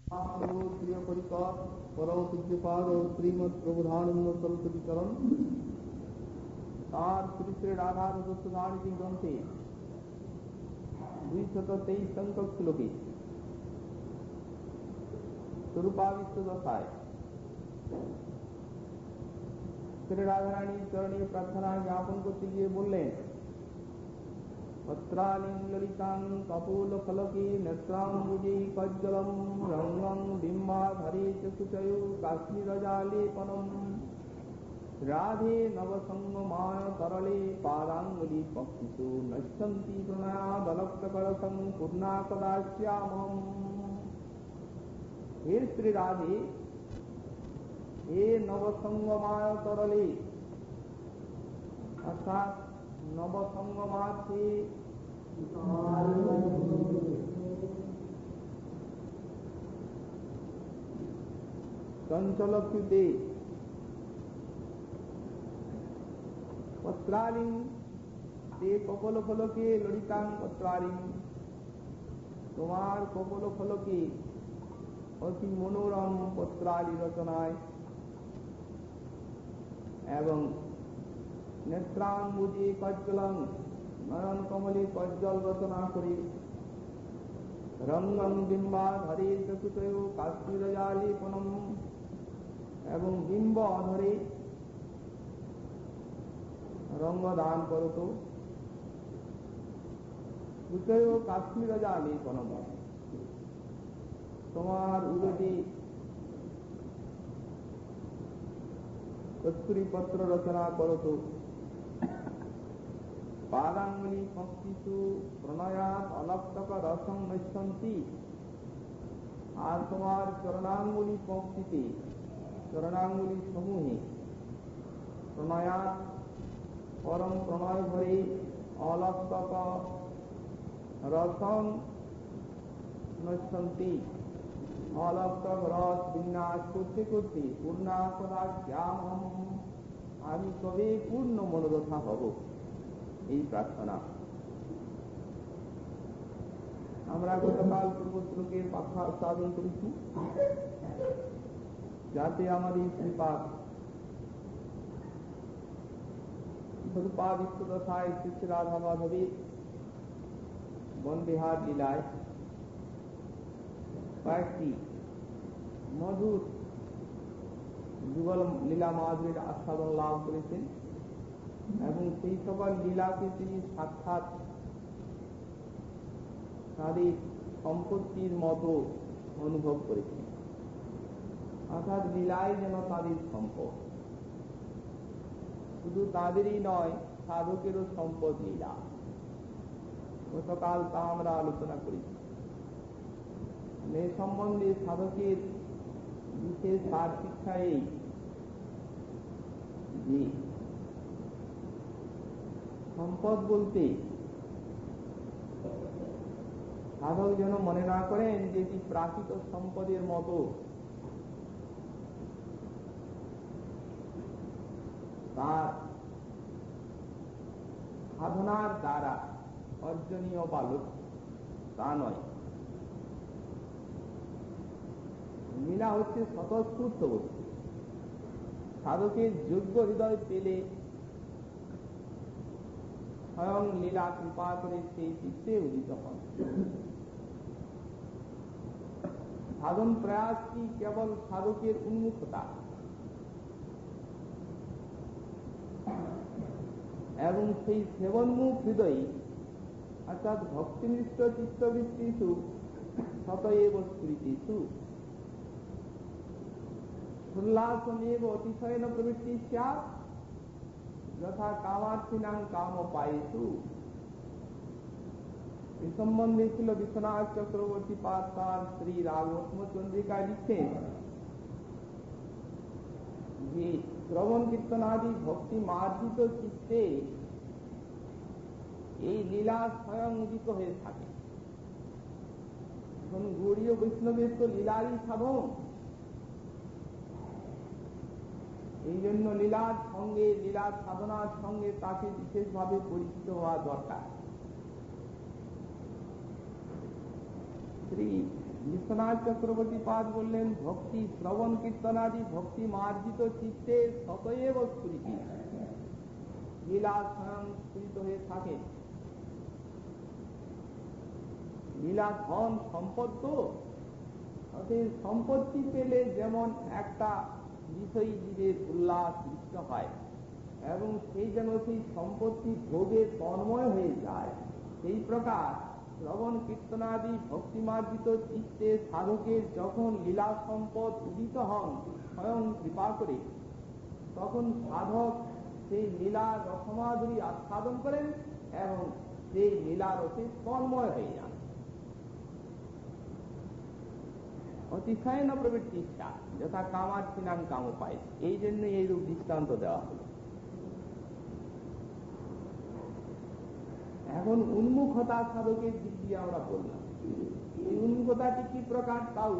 प्रिय परिकर परम पूज्यपाद और श्रीमद प्रबोधानंद सरस्वती चरण तार श्री श्री राधा रसोत्थान की ग्रंथे 223 संकल्प श्लोके स्वरूपाविष्ट दशाय श्री राधा रानी चरणी प्रार्थना ज्ञापन करते गए बोलें वस्त्रालिं ललितां कपोलफलके नेत्राम्बुजे कज्जलं रङ्गं बिम्बाधरे च कुचयो काश्मीरजालेपनम् राधे नवसंगमाय तरले पादाङ्गुलिपक्षिषु नश्यन्ति प्रणयादलक्तकरसं पूर्णा कदास्यामहम्। हे श्री राधे, हे नवसंगमाय तरले अर्थात नवसंगमार्थे चंचलच्युते पत्रालिं ते कपोलफलके ललितां पत्रालिं तुम्हार कपोलफलके अति मनोरम पत्राली रचनाय एवं नेत्राम्बुजे कज्जलं नयन कमले कज्जल रचना करे रंगं बिम्बाधरे चतुतयो काश्मीरजालेपनम एवं बिंब अधरे रंग दान करतो कुचयो काश्मीरजालेपनम तुम्हार उदरे कस्तूरी पत्र रचना करतो पादांगुली पक्षिषु प्रणयात अलक्तक रसं नश्यन्ति আর তোমার চরণাঙ্গুলি পঙ্ক্তিতে চরণাঙ্গুলি সমূহে প্রণয়াত পরম প্রণয় ভরে অলক্তক রসং নশ্যন্তি অলক্তক রস বিন্যাস করতে করতে পূর্ণাপদাস্যামহম আমি কবে পূর্ণ মনোরথা হব। এই প্রার্থনা আমরা গতকাল পূর্ব শ্লোকের ব্যাখ্যা সাধন করেছি, যাতে আমাদের শ্রীপাদ স্বরূপাদিত্য দশায় শ্রী শ্রী রাধা মাধবের বনবিহার লীলায় কয়েকটি মধুর যুগল লীলা মাধুরীর আস্বাদন লাভ করেছেন এবং সেই সকল লীলাকে তিনি সাক্ষাৎ তাদের সম্পত্তির মতো অনুভব করেছেন, অর্থাৎ লীলাই যেন তাদের সম্পদ। শুধু তাদেরই নয়, সাধকেরও সম্পদ লীলা। গতকাল তা আমরা আলোচনা করেছি। এ সম্বন্ধে সাধকের বিশেষ সার শিক্ষা এই যে সম্পদ বলতে সাধক যেন মনে না করেন যে এটি প্রাকৃত সম্পদের মতো তার সাধনার দ্বারা অর্জনীয় বা লক্ষ্য, তা নয়। লীলা হচ্ছে স্বতঃস্ফূর্ত বস্তু। সাধকের যোগ্য হৃদয় পেলে স্বয়ং লীলা কৃপা করে সেই চিত্তে উদিত হন। সাধন প্রয়াস কি কেবল সাধকের উন্মুখতা এবং সেই সেবনমুখ হৃদয়ে অর্থাৎ ভক্তিনিষ্ঠ চিত্তবৃত্তিষু সতএব স্ফুরিতেষু উল্লাসমেব অতিশয়ন প্রবৃত্তি স্যাৎ যথা কামার্থিনাং কামোপায়েষু। এই সম্বন্ধে ছিল বিশ্বনাথ চক্রবর্তী পাদ তার শ্রী রাগবত্ম চন্দ্রিকায় লিখছেন যে শ্রবণ কীর্তনাদি ভক্তি মার্জিত চিত্তে এই লীলা স্বয়ং উদিত হয়ে থাকে। এখন গৌড়ীয় বৈষ্ণবের তো লীলারই সাধন, এই জন্য লীলার সঙ্গে লীলার সাধনার সঙ্গে তাকে বিশেষভাবে পরিচিত হওয়া দরকার। শ্রী বিশ্বনাথ চক্রবর্তী পাদ বললেন, ভক্তি শ্রবণ কীর্তনাদি ভক্তি মার্জিত চিত্তে সতএব স্ফুরিতি, লীলা স্বয়ং স্ফুরিত হয়ে থাকে। লীলা ধন সম্পদ তো, সম্পত্তি পেলে যেমন একটা বিষয়ী জীবের উল্লাস দৃষ্ট হয় এবং সেই যেন সেই সম্পত্তি ভোগে তন্ময় হয়ে যায়, সেই প্রকার শ্রবণ কীর্তনাদি ভক্তিমার্জিত চিত্তে সাধকের যখন লীলা সম্পদ উদিত হন স্বয়ং কৃপা করে, তখন সাধক সেই লীলা রসমাধুরী আস্বাদন করেন এবং সেই লীলা রসে তন্ময় হয়ে যান। অতিশয়ন প্রবৃত্তি ইচ্ছা যথা কামার্থিনাং কাম পায়, এই জন্য এইরূপ দৃষ্টান্ত দেওয়া হল। এখন উন্মুখতা সাধকের দিক দিয়ে আমরা বললাম, এই উন্মুখতাটি কি প্রকার তাও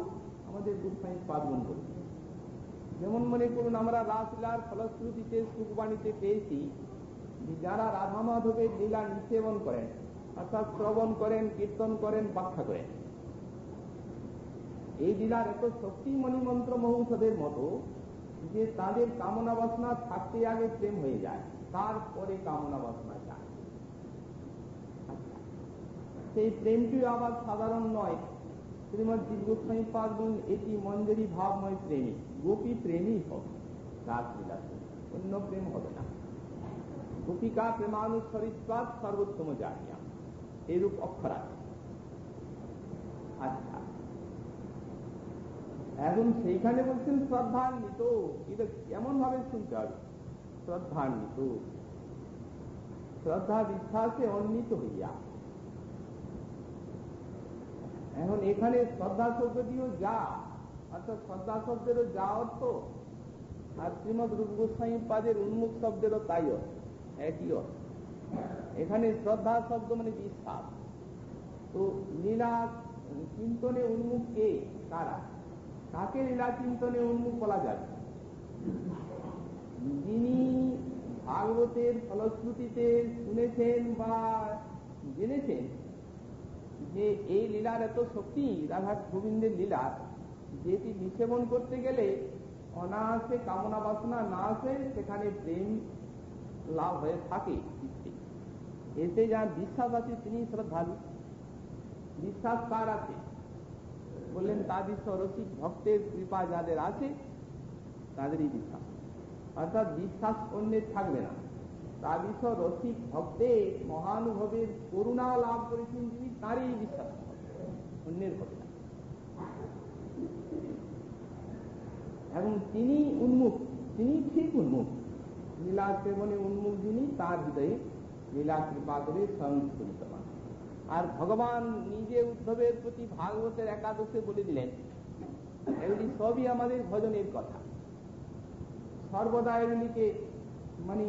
আমাদের গোস্বামী পার্বণ করছে। যেমন মনে করুন, আমরা রাসলীলার ফলশ্রুতিতে সুখবাণীতে পেয়েছি যারা রাধা মাধবের লীলা নিষেবন করেন, অর্থাৎ শ্রবণ করেন, কীর্তন করেন, ব্যাখ্যা করেন, এই লীলার এত শক্তি মণিমন্ত্র মহৌষধের মতো যে তাদের কামনা বাসনা থাকতে আগে প্রেম হয়ে যায়, তারপরে কামনা বাসনা যায়। সেই প্রেমটি আবার সাধারণ নয়। শ্রীমৎ জীব গোস্বামী পাদ বলেন, এটি মঞ্জরি ভাবময় প্রেমী, গোপী প্রেমী হবে রাসলীলা, অন্য প্রেম হবে না। গোপিকা প্রেমানুসরিত্বাৎ সর্বোত্তম জানিয়া, এরূপ অক্ষর আছে। আচ্ছা, এখন সেইখানে বলছেন শ্রদ্ধান্বিত, এটা কেমন ভাবে শুনতে হবে? শ্রদ্ধান্বিত, শ্রদ্ধা বিশ্বাসে অন্বিত হইয়া। এখন এখানে শ্রদ্ধা শব্দটিও যা, অর্থাৎ শ্রদ্ধা শব্দেরও যা অর্থ, আর শ্রীমৎ রূপ গোস্বামী পাদের উন্মুখ শব্দেরও তাই অর্থ, একই অর্থ। এখানে শ্রদ্ধা শব্দ মানে বিশ্বাস। তো লীলা চিন্তনে উন্মুখ কে, কারা, কাকে লীলা চিন্তনে উন্মুখ বলা যাবে? যিনি ভাগবতের ফলশ্রুতিতে শুনেছেন বা জেনেছেন যে এই লীলার এত শক্তি, রাধা গোবিন্দের লীলার, যেটি নিষেবন করতে গেলে অনায়াসে কামনা বাসনা না আসে, সেখানে প্রেম লাভ হয়ে থাকে। এতে যার বিশ্বাস আছে তিনি শ্রদ্ধালু। বিশ্বাস কার আছে? বললেন তাদের রসিক ভক্তের কৃপা যাদের আছে তাদেরই বিশ্বাস, অর্থাৎ বিশ্বাস অন্যের থাকবে না। তাদের রসিক ভক্তে মহানুভবের করুণা লাভ করেছেন যিনি, তারই বিশ্বাস, অন্যের হবে না। এবং তিনি উন্মুখ, তিনি ঠিক উন্মুখ, লীলা সেবনে উন্মুখ যিনি, তার হৃদয়ে লীলা কৃপা করে সংস্কৃত মান। আর ভগবান নিজে উদ্ধবের প্রতি ভাগবতের একাদশে বলে দিলেন, এগুলি সবই আমাদের ভজনের কথা, সর্বদা এগুলিকে মানে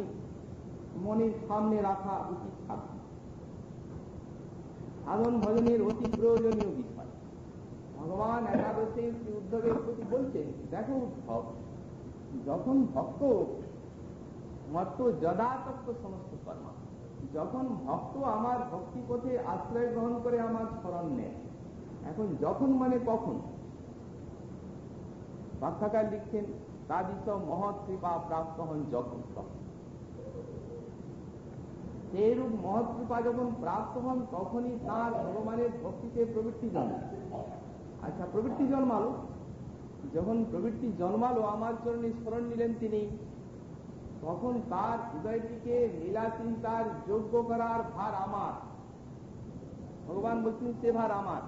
মনের সামনে রাখা উচিত থাকে, সাধন ভজনের অতি প্রয়োজনীয় বিষয়। ভগবান একাদশে শ্রী উদ্ধবের প্রতি বলছেন, দেখো উদ্ধব, যখন ভক্ত মত্ত যদাতত্ত্ব সমস্ত কর্ম, যখন ভক্ত আমার ভক্তি পথে আশ্রয় গ্রহণ করে আমার স্মরণ নেয়, এখন যখন মানে কখন, ব্যাখ্যাকার লিখছেন তাদিস মহৎ কৃপা প্রাপ্ত হন যখন তখন। সেইরূপ মহৎ কৃপা যখন প্রাপ্ত হন তখনই তার ভগবানের ভক্তিতে প্রবৃত্তি জন্মায়। আচ্ছা, প্রবৃত্তি জন্মালো, যখন প্রবৃত্তি জন্মালো, আমার চরণে স্মরণ নিলেন তিনি, তখন তার হৃদয়টিকে লীলা চিন্তার যোগ্য করার ভার আমার। ভগবান বলছেন সে ভার আমার,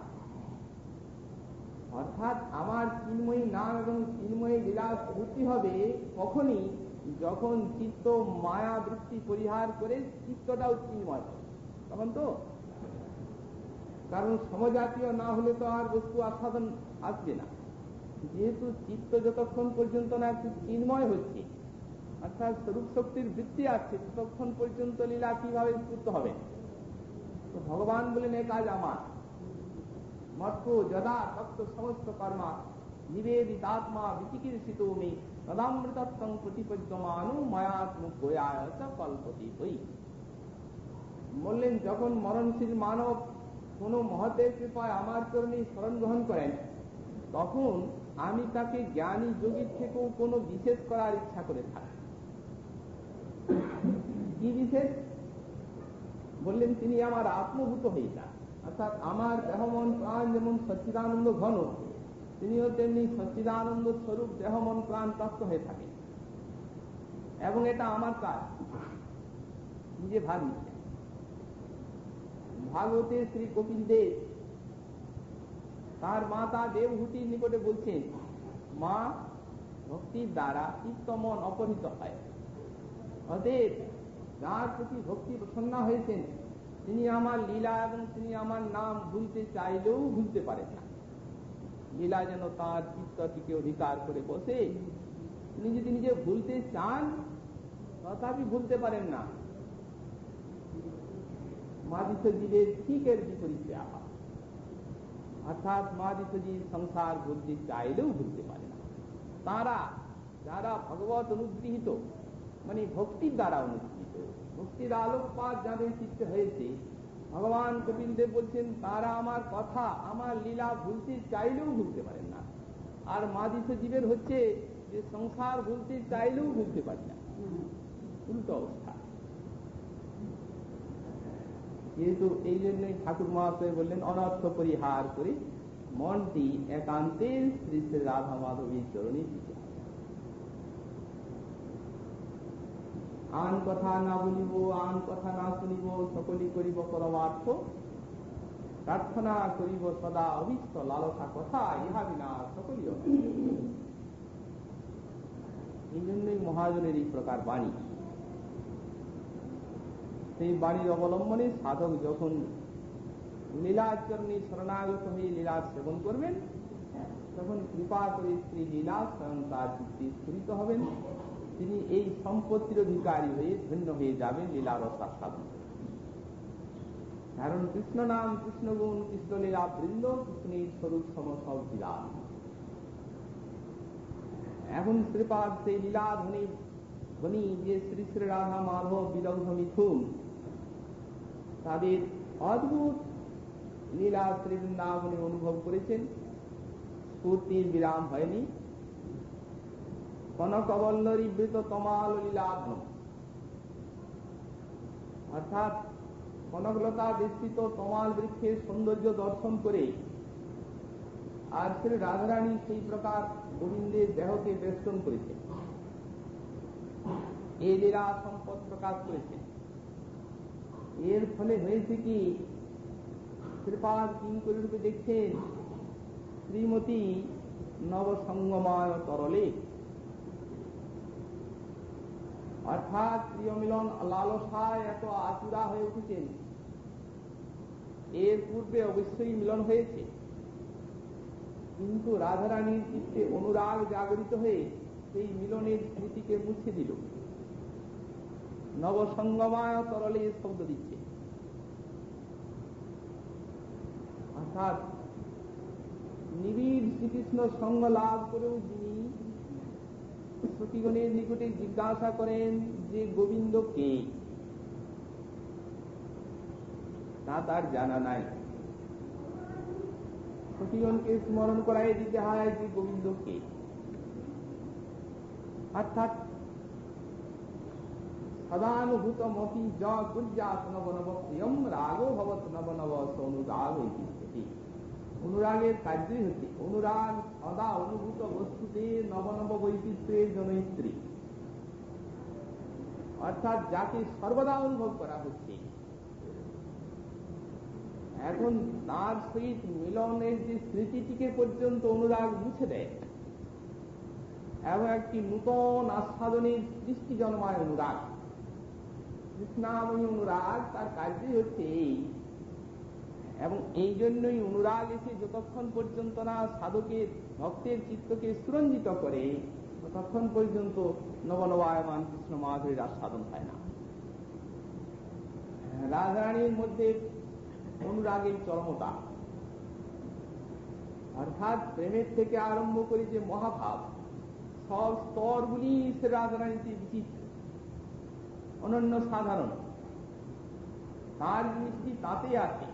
অর্থাৎ আমার চিন্ময়ী নাম এবং চিন্ময়ী লীলা স্ফূর্তি হবে কখনই, যখন চিত্ত মায়া বৃত্তি পরিহার করে চিত্তটাও চিন্ময়, তখন তো। কারণ সমজাতীয় না হলে তো আর বস্তু আস্বাদন আসবে না। যেহেতু চিত্ত যতক্ষণ পর্যন্ত না একটু চিন্ময় হচ্ছে, অর্থাৎ স্বরূপ শক্তির বৃত্তি আসছে, ততক্ষণ পর্যন্ত লীলা কিভাবে স্ফূর্ত হবে? তো ভগবান বলেন এ কাজ আমার। মত্ত যদা তত্ত্ব সমস্ত কর্মা নিবেদিতাত্মা বিচিকিৎসিত মে তদামৃতত্বং প্রতিপদ্যমানু মায়াত্মকয়ায় কল্পতি হই। বললেন, যখন মরণশীল মানব কোন মহতের কৃপায় আমার চরণে শরণ গ্রহণ করেন, তখন আমি তাকে জ্ঞানী যোগীর থেকেও কোনো বিশেষ করার ইচ্ছা করে থাকি। কি বিশেষ? বললেন তিনি আমার আত্মভূত হয়ে যান, অর্থাৎ আমার দেহমন প্রাণ যেমন সচ্চিদানন্দ ঘন, তিনিও তেমনি সচ্চিদানন্দ স্বরূপ দেহমন প্রাণ প্রাপ্ত হয়ে থাকে, এবং এটা আমার কাজ। নিজে ভাগ নিচ্ছেন। ভাগবতে শ্রী কপিল দেব তার মাতা দেবহূতির নিকটে বলছেন, মা, ভক্তির দ্বারা চিত্তমন অপহৃত হয়। অতএব যার প্রতি ভক্তি প্রসন্ন হয়েছেন তিনি আমার লীলা এবং তিনি আমার নাম ভুলতে চাইলেও ভুলতে পারেন না। লীলা যেন তাঁর চিত্তটিকে অধিকার করে বসে, তিনি যদি নিজে ভুলতে চান তথাপি ভুলতে পারেন না। মাদিসজীবের ঠিক এর বিপরীতে আবার, অর্থাৎ মাদিসজীব সংসার ভুলতে চাইলেও ভুলতে পারে না। তারা যারা ভগবত অনুগৃহীত, মানে ভক্তির দ্বারা অনুগৃহীত, ভক্তির আলোকপাত যাদের চিত্তে হয়েছে, ভগবান কপিল দেব বলছেন তারা আমার কথা, আমার লীলা ভুলতে চাইলেও ভুলতে পারেন না। আর মাদিসজীবের হচ্ছে যে সংসার ভুলতে চাইলেও ভুলতে পারি না, উল্টো অবস্থা। যেহেতু এই জন্যই ঠাকুর মহাশয় বললেন, অনর্থ পরিহার করে মনটি একান্তে শ্রী শ্রী রাধা মাধবীর চরণে দিতে হবে। আন কথা না বলিব, আন কথা না শুনিব, সকলই করিব পরমার্থ, প্রার্থনা করিব সদা অভীষ্ট লালসা কথা, ইহা বিনা সকলই। এই জন্যই মহাজনের এই প্রকার বাণী। সেই বাণীর অবলম্বনে সাধক যখন লীলাচরণে শরণাগত হয়ে লীলা সেবন করবেন, তখন কৃপা করে শ্রী লীলা স্বয়ং তার চিত্তে স্ফুরিত হবেন। তিনি এই সম্পত্তির অধিকারী হয়ে ধন্য হয়ে যাবেন লীলার সাধন। কারণ কৃষ্ণ নাম, কৃষ্ণ গুণ, কৃষ্ণ লীলা বৃন্দ, কৃষ্ণের স্বরূপ সমসব বিরাট। এখন শ্রীপাদ সেই লীলা ধ্বনি যে শ্রী শ্রী রাধা মাধব বিদগ্ধ মিথুন, তাদের অদ্ভুত লীলা শ্রী বৃন্দাবনে অনুভব করেছেন। স্ফূর্তির বিরাম হয়নি। কনকবল্লরী বৃত তমাল লীলাধন, অর্থাৎ কনকলতা বিস্তৃত তমাল বৃক্ষের সৌন্দর্য দর্শন করে আর শ্রী রাধারানী সেই প্রকার গোবিন্দের দেহকে বেষ্টন করেছেন, এই লীলা সম্পদ প্রকাশ করেছেন। এর ফলে হয়েছে কি, শ্রীপাদ কিঙ্করী রূপে দেখছেন শ্রীমতী নবসঙ্গময় তরলে, অর্থাৎ প্রিয় মিলন লালসায় এত আতুরা হয়ে উঠেছেন। এর পূর্বে অবশ্যই মিলন হয়েছে, কিন্তু রাধারানীর চিত্তে অনুরাগ জাগরিত হয়ে সেই মিলনের স্মৃতিকে মুছে দিল। নবসঙ্গময় তরলে শব্দ দিচ্ছে, অর্থাৎ নিবিড় শ্রীকৃষ্ণ সঙ্গ লাভ করেও যিনি সখীগণের নিকটে জিজ্ঞাসা করেন যে গোবিন্দ কে, তা তার জানা নাই। সখীগণকে স্মরণ করাই দিতে হয় যে গোবিন্দ কে, অর্থাৎ সদানুভূত মতি যুর্যাত নব নব প্রিয়ম রাগো ভবত নব নব অনুরাগ। অনুরাগের কার্যই হচ্ছে অনুরাগ সদা অনুভূত বস্তুতে নব নব বৈচিত্র্যের জনয়িত্রী, অর্থাৎ যাকে সর্বদা অনুভব করা হচ্ছে। এখন তার সহিত মিলনের যে স্মৃতিটিকে পর্যন্ত অনুরাগ মুছে দেয় এবং একটি নূতন আস্বাদনের সৃষ্টি জন্মায় অনুরাগ। কৃষ্ণাময়ী অনুরাগ তার কার্যই হচ্ছে এই, এবং এই জন্যই অনুরাগ এসে যতক্ষণ পর্যন্ত না সাধকের ভক্তের চিত্তকে সুরঞ্জিত করে ততক্ষণ পর্যন্ত নবনবায়মান কৃষ্ণ মাধুরীর আস্বাদন হয় না। রাধারানীর মধ্যে অনুরাগের চরমতা, অর্থাৎ প্রেমের থেকে আরম্ভ করে যে মহাভাব, সব স্তরগুলি সে রাধারানীতে বিচিত্র, অনন্য সাধারণ। তার জিনিসটি তাতে আছে,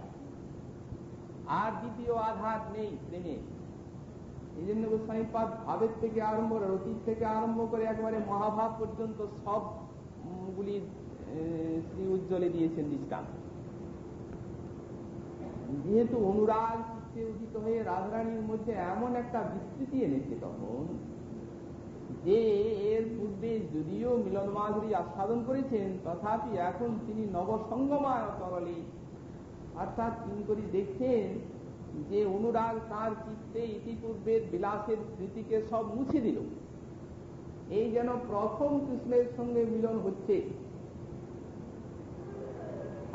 আর দ্বিতীয় আধার নেই প্রেমে। এই জন্য গোস্বামীপাদ ভাবের থেকে আরম্ভ, রতির থেকে আরম্ভ করে একেবারে মহাভাব পর্যন্ত সবগুলি শ্রী উজ্জ্বলে দিয়েছেন দৃষ্টান্ত। যেহেতু অনুরাগ চিত্তে উদিত হয়ে রাধারানীর মধ্যে এমন একটা বিস্তৃতি এনেছে তখন, যে এর পূর্বে যদিও মিলন মাধুরী আস্বাদন করেছেন, তথাপি এখন তিনি নবসঙ্গমায় তরলে, অর্থাৎ কিঙ্করী দেখছেন যে অনুরাগ তার চিত্তে ইতিপূর্বের বিলাসের স্মৃতিকে সব মুছে দিল। এই যেন প্রথম কৃষ্ণের সঙ্গে মিলন হচ্ছে,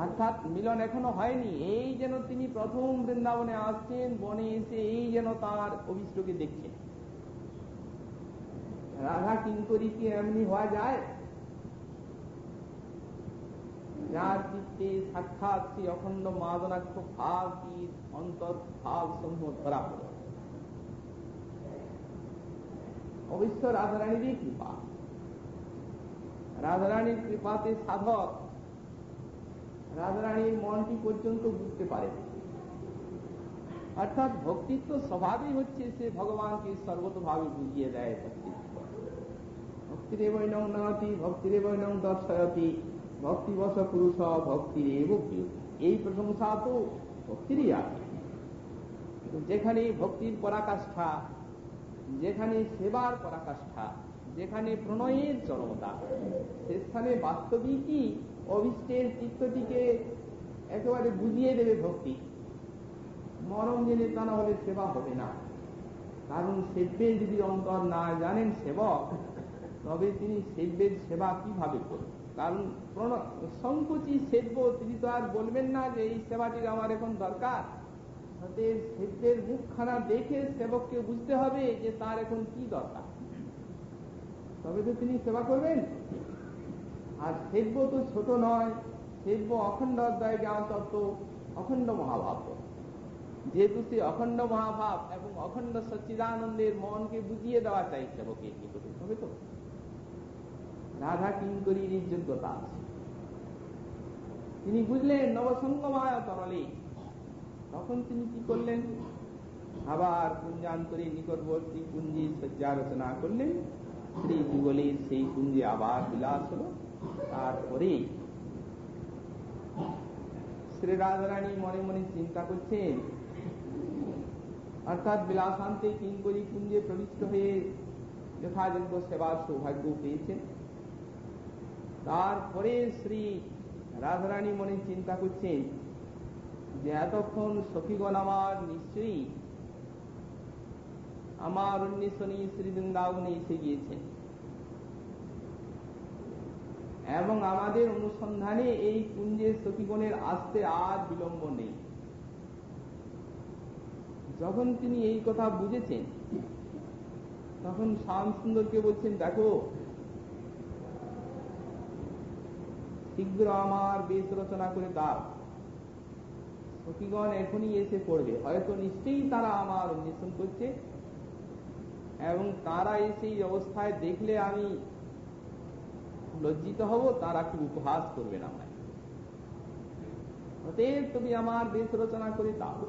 অর্থাৎ মিলন এখনো হয়নি। এই যেন তিনি প্রথম বৃন্দাবনে আসছেন, বনে এসে এই যেন তার অভিষ্টকে দেখছেন। রাধা কিঙ্করী কি এমনি হওয়া যায়, যার চিত্তে সাক্ষাৎ সেই অখণ্ড মাদনাক্ষ ভাব কি অন্তর ভাব সমূহ ধরা পড়ে? অবশ্য রাধারানীরই কৃপা। রাধারানীর কৃপাতে সাধক রাধারানীর মনটি পর্যন্ত বুঝতে পারে। অর্থাৎ ভক্তির তো স্বভাবই হচ্ছে সে ভগবানকে সর্বতভাবে বুঝিয়ে দেয়। ভক্তিরেবৈনং নয়তি ভক্তিরেবৈনং দর্শয়তি ভক্তিবশ পুরুষ ভক্তিরেব প্রিয়। এই প্রশংসা তো ভক্তিরই আছে। যেখানে ভক্তির পরাকাষ্ঠা, যেখানে সেবার পরাকাষ্ঠা, যেখানে প্রণয়ের চরমতা, সেখানে বাস্তবিকই অভিষ্টের চিত্তটিকে একেবারে বুঝিয়ে দেবে ভক্তি। মরম জেনে তা না হলে সেবা হবে না। কারণ সেব্যের যদি অন্তর না জানেন সেবক, তবে তিনি সেব্যের সেবা কিভাবে করবেন? কারণ সংকোচী সেব্য, তিনি তো আর বলবেন না যে এই সেবাটির আমার এখন দরকার। সেব্যের মুখখানা দেখে সেবককে বুঝতে হবে যে তার এখন কি দরকার, তবে তো তিনি সেবা করবেন। আর সেব্য তো ছোট নয়, সেব্য অখণ্ড অধ্যায় জ্ঞান তত্ত্ব, অখণ্ড মহাভাব। যেহেতু সে অখণ্ড মহাভাব এবং অখণ্ড সচ্চিদানন্দের মনকে বুঝিয়ে দেওয়া চাই সেবকে, কি করতে হবে? তো রাধা কিঙ্করীর যোগ্যতা আছে। তিনি বুঝলেন নবসঙ্গমায় তরলে, তখন তিনি কি করলেন? আবার কুঞ্জান্তরে নিকটবর্তী কুঞ্জে শয্যা রচনা করলেন। শ্রী যুগলের সেই কুঞ্জে আবার বিলাস হল। তারপরে শ্রী রাধারানী মনে মনে চিন্তা করছেন, অর্থাৎ বিলাসান্তে কিঙ্করী কুঞ্জে প্রবিষ্ট হয়ে যথাযোগ্য সেবার সৌভাগ্য পেয়েছেন। তারপরে শ্রী রাধারানী মনে চিন্তা করছেন যে এতক্ষণ সখীগণ আমার নিশ্চয়ই আমার অন্বেষণী শ্রী বৃন্দাবনে এসে গিয়েছেন এবং আমাদের অনুসন্ধানে এই কুঞ্জের সখীগণের আসতে আর বিলম্ব নেই। যখন তিনি এই কথা বুঝেছেন, তখন শ্যামসুন্দরকে বলছেন, দেখো শীঘ্র আমার বেশ রচনা করে দাও, সখীগণ এখনই এসে পড়বে। হয়তো নিশ্চয়ই তারা আমার অন্বেষণ করছে এবং তারা এসে এই অবস্থায় দেখলে আমি লজ্জিত হব, তারা কি উপহাস করবে না আমায়। অতএব তুমি আমার বেশ রচনা করে দাও।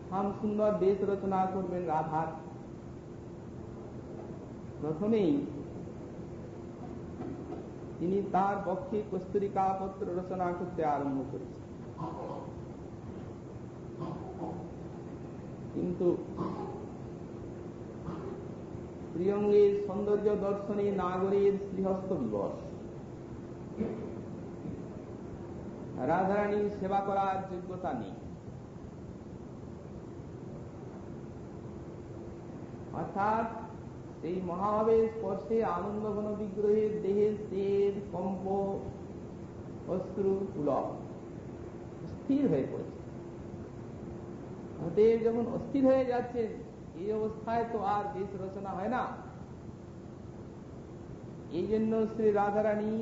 শ্যামসুন্দর বেশ রচনা করবেন রাধার। প্রথমেই তিনি তার পক্ষে কস্তুরিকা পত্র রচনা করতে আরম্ভ করেছেন, কিন্তু প্রিয়ঙ্গের সৌন্দর্য দর্শনে নাগরের শ্রীহস্ত বিবশ, রাধারানীর সেবা করার যোগ্যতা নেই। অর্থাৎ সেই মহাভাবের স্পর্শে আনন্দ ঘন বিগ্রহের দেহের তেজ কম্প অশ্রু পুলক স্থির হয়ে পড়েছে। অতএব যখন অস্থির হয়ে যাচ্ছেন, এই অবস্থায় তো আর বেশ রচনা হয় না। এই জন্য শ্রী রাধারানী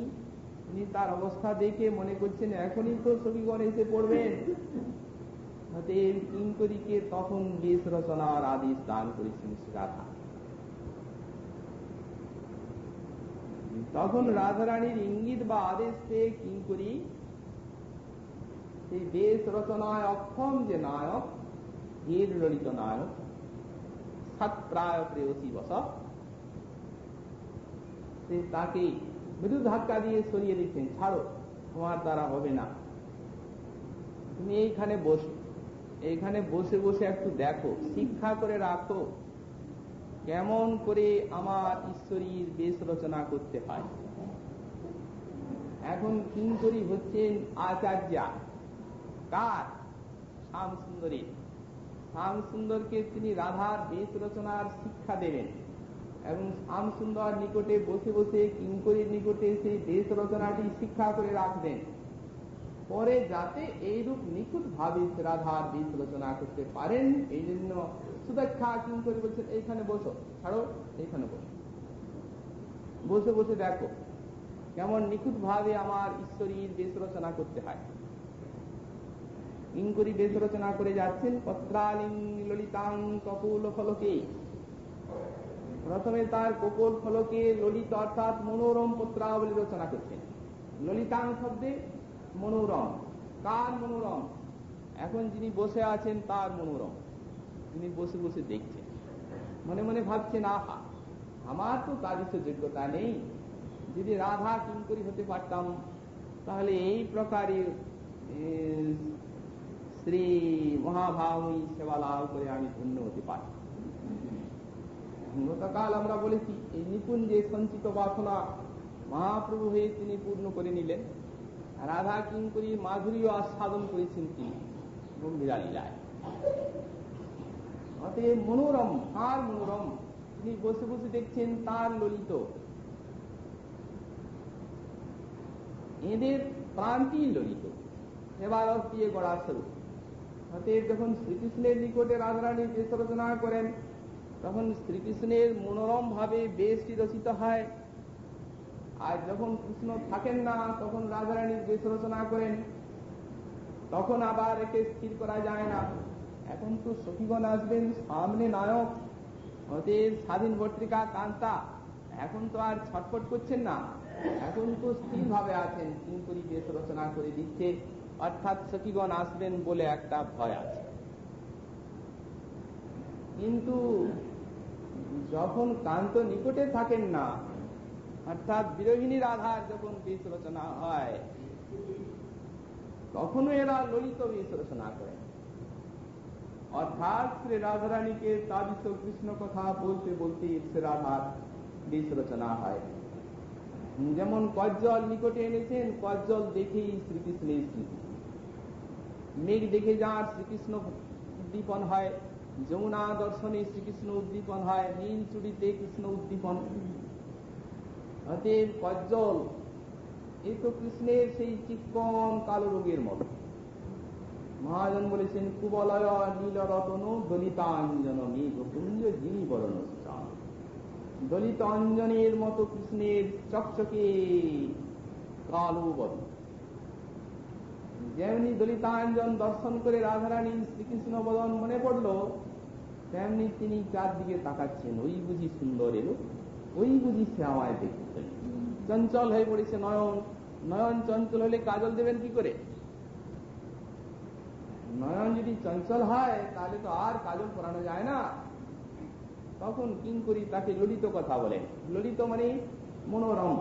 তিনি তার অবস্থা দেখে মনে করছেন এখনই তো সখীগণ এসে পড়বেন। অতএব কিঙ্করীকে তখন বেশ রচনার আদেশ দান করেছেন শ্রী রাধা। তখন রাধারানীর ইঙ্গিত বা আদেশ পেয়ে কিঙ্করী সেই বেশ রচনায় অক্ষম যে নায়ক, ধীর ললিত নায়ক, পশ্চাৎ প্রায় প্রেয়সী বস, সে তাকে মৃদু ধাক্কা দিয়ে সরিয়ে দিচ্ছেন, ছাড়ো, তোমার দ্বারা হবে না, তুমি এইখানে বসো, এইখানে বসে বসে একটু দেখো, শিক্ষা করে রাখো কেমন করে আমার ঈশ্বরীর বেশ রচনা করতে হয়। এখন কিঙ্করী হচ্ছেন আচার্যা কার? শ্যামসুন্দরী। শ্যামসুন্দরকে তিনি রাধার বেশ রচনার শিক্ষা দেবেন এবং শ্যামসুন্দর নিকটে বসে বসে কিঙ্করীর নিকটে সেই বেশ রচনাটি শিক্ষা করে রাখবেন, পরে যাতে এইরূপ নিখুঁত ভাবে রাধার বেশ রচনা করতে পারেন। এই জন্য সুদক্ষা কিঙ্করী বলছেন, এইখানে বসো, ছাড়ো, এইখানে বসো, বসে বসে দেখো কেমন নিখুঁত ভাবে আমার ঈশ্বরীর বেশ রচনা করতে হয়। কিঙ্করী বেশ রচনা করে যাচ্ছেন। পত্রালিং ললিতাং কপোল ফলকে, প্রথমে তার কপোল ফলকে ললিত অর্থাৎ মনোরম পত্রাবলী রচনা করছেন। ললিতাং শব্দে মনোরম, কার মনোরম? এখন যিনি বসে আছেন তার মনোরম, তিনি বসে বসে দেখছেন, মনে মনে ভাবছেন, আহা, আমার তো তার যোগ্যতা নেই, যদি রাধা কিঙ্করী হতে পারতাম তাহলে এই প্রকারের শ্রী মহাভাবী সেবা লাভ করে আমি ধন্য হতে পারতাম। গতকাল আমরা বলেছি, এই নিপুণ যে সঞ্চিত বাসনা মহাপ্রভু হয়ে তিনি পূর্ণ করে নিলেন, রাধা কিঙ্করীর মাধুরী আস্বাদন করেছেন তিনি গম্ভীরা লীলায়। অতএব মনোরম, আর মনোরম, তিনি বসে বসে দেখছেন তার ললিত, এদের প্রান্তিক ললিত সেবার দিয়ে গড়া স্বরূপ। অতএব যখন শ্রীকৃষ্ণের নিকটে রাধারানী বেশ রচনা করেন, তখন শ্রীকৃষ্ণের মনোরম ভাবে বেশটি রচিত হয়। আর যখন কৃষ্ণ থাকেন না, তখন রাধারানীর বেশ রচনা করেন, তখন আবার একে স্থির করা যায় না। এখন তো সখীগণ আসবেন, সামনে নায়ক, অতএব স্বাধীন ভট্টিকা কান্তা এখন তো আর ছটফট করছেন না, এখন তো স্থির ভাবে আছেন, কিঙ্করী বেশ রচনা করে দিচ্ছে, অর্থাৎ সখীগণ আসবেন বলে একটা ভয় আছে। কিন্তু যখন কান্ত নিকটে থাকেন না, অর্থাৎ বিরোহিণী রাধার যখন বেশ রচনা হয়, তখনও এরা ললিত বেশ রচনা করেন, অর্থাৎ শ্রী রাধারানীকে তাবিত কৃষ্ণ কথা বলতে বলতে শ্রী রাধার বেশ রচনা হয়। যেমন কজ্জল নিকটে এনেছেন, কজ্জল দেখেই শ্রীকৃষ্ণের স্মৃতি, মেঘ দেখে যার শ্রীকৃষ্ণ উদ্দীপন হয়, যমুনা দর্শনে শ্রীকৃষ্ণ উদ্দীপন হয়, নীল চুড়িতে কৃষ্ণ উদ্দীপন। অতএব কজ্জল এই তো কৃষ্ণের সেই চিক্কন কালো রোগের মতো। মহাজন বলেছেন, কুবলয় নীল রতন দলিতাঞ্জন মেঘপুঞ্জ যিনি বরণ চান। দলিত অঞ্জনের মতো কৃষ্ণের চকচকে কালো বরণ। যেমনি দলিতাঞ্জন দর্শন করে রাধারানী শ্রীকৃষ্ণ বদন মনে পড়ল, তেমনি তিনি চারদিকে তাকাচ্ছেন, ওই বুঝি সুন্দর এলো, ওই বুঝি সে আমায় দেখছেন। চঞ্চল হয়ে পড়েছে নয়ন, নয়ন চঞ্চল হলে কাজল দেবেন কি করে? নয়ন যদি চঞ্চল হয় তাহলে তো আর কাজল পরানো যায় না। তখন কিঙ্করী তাকে ললিত কথা বলেন, ললিত মানে মনোরম,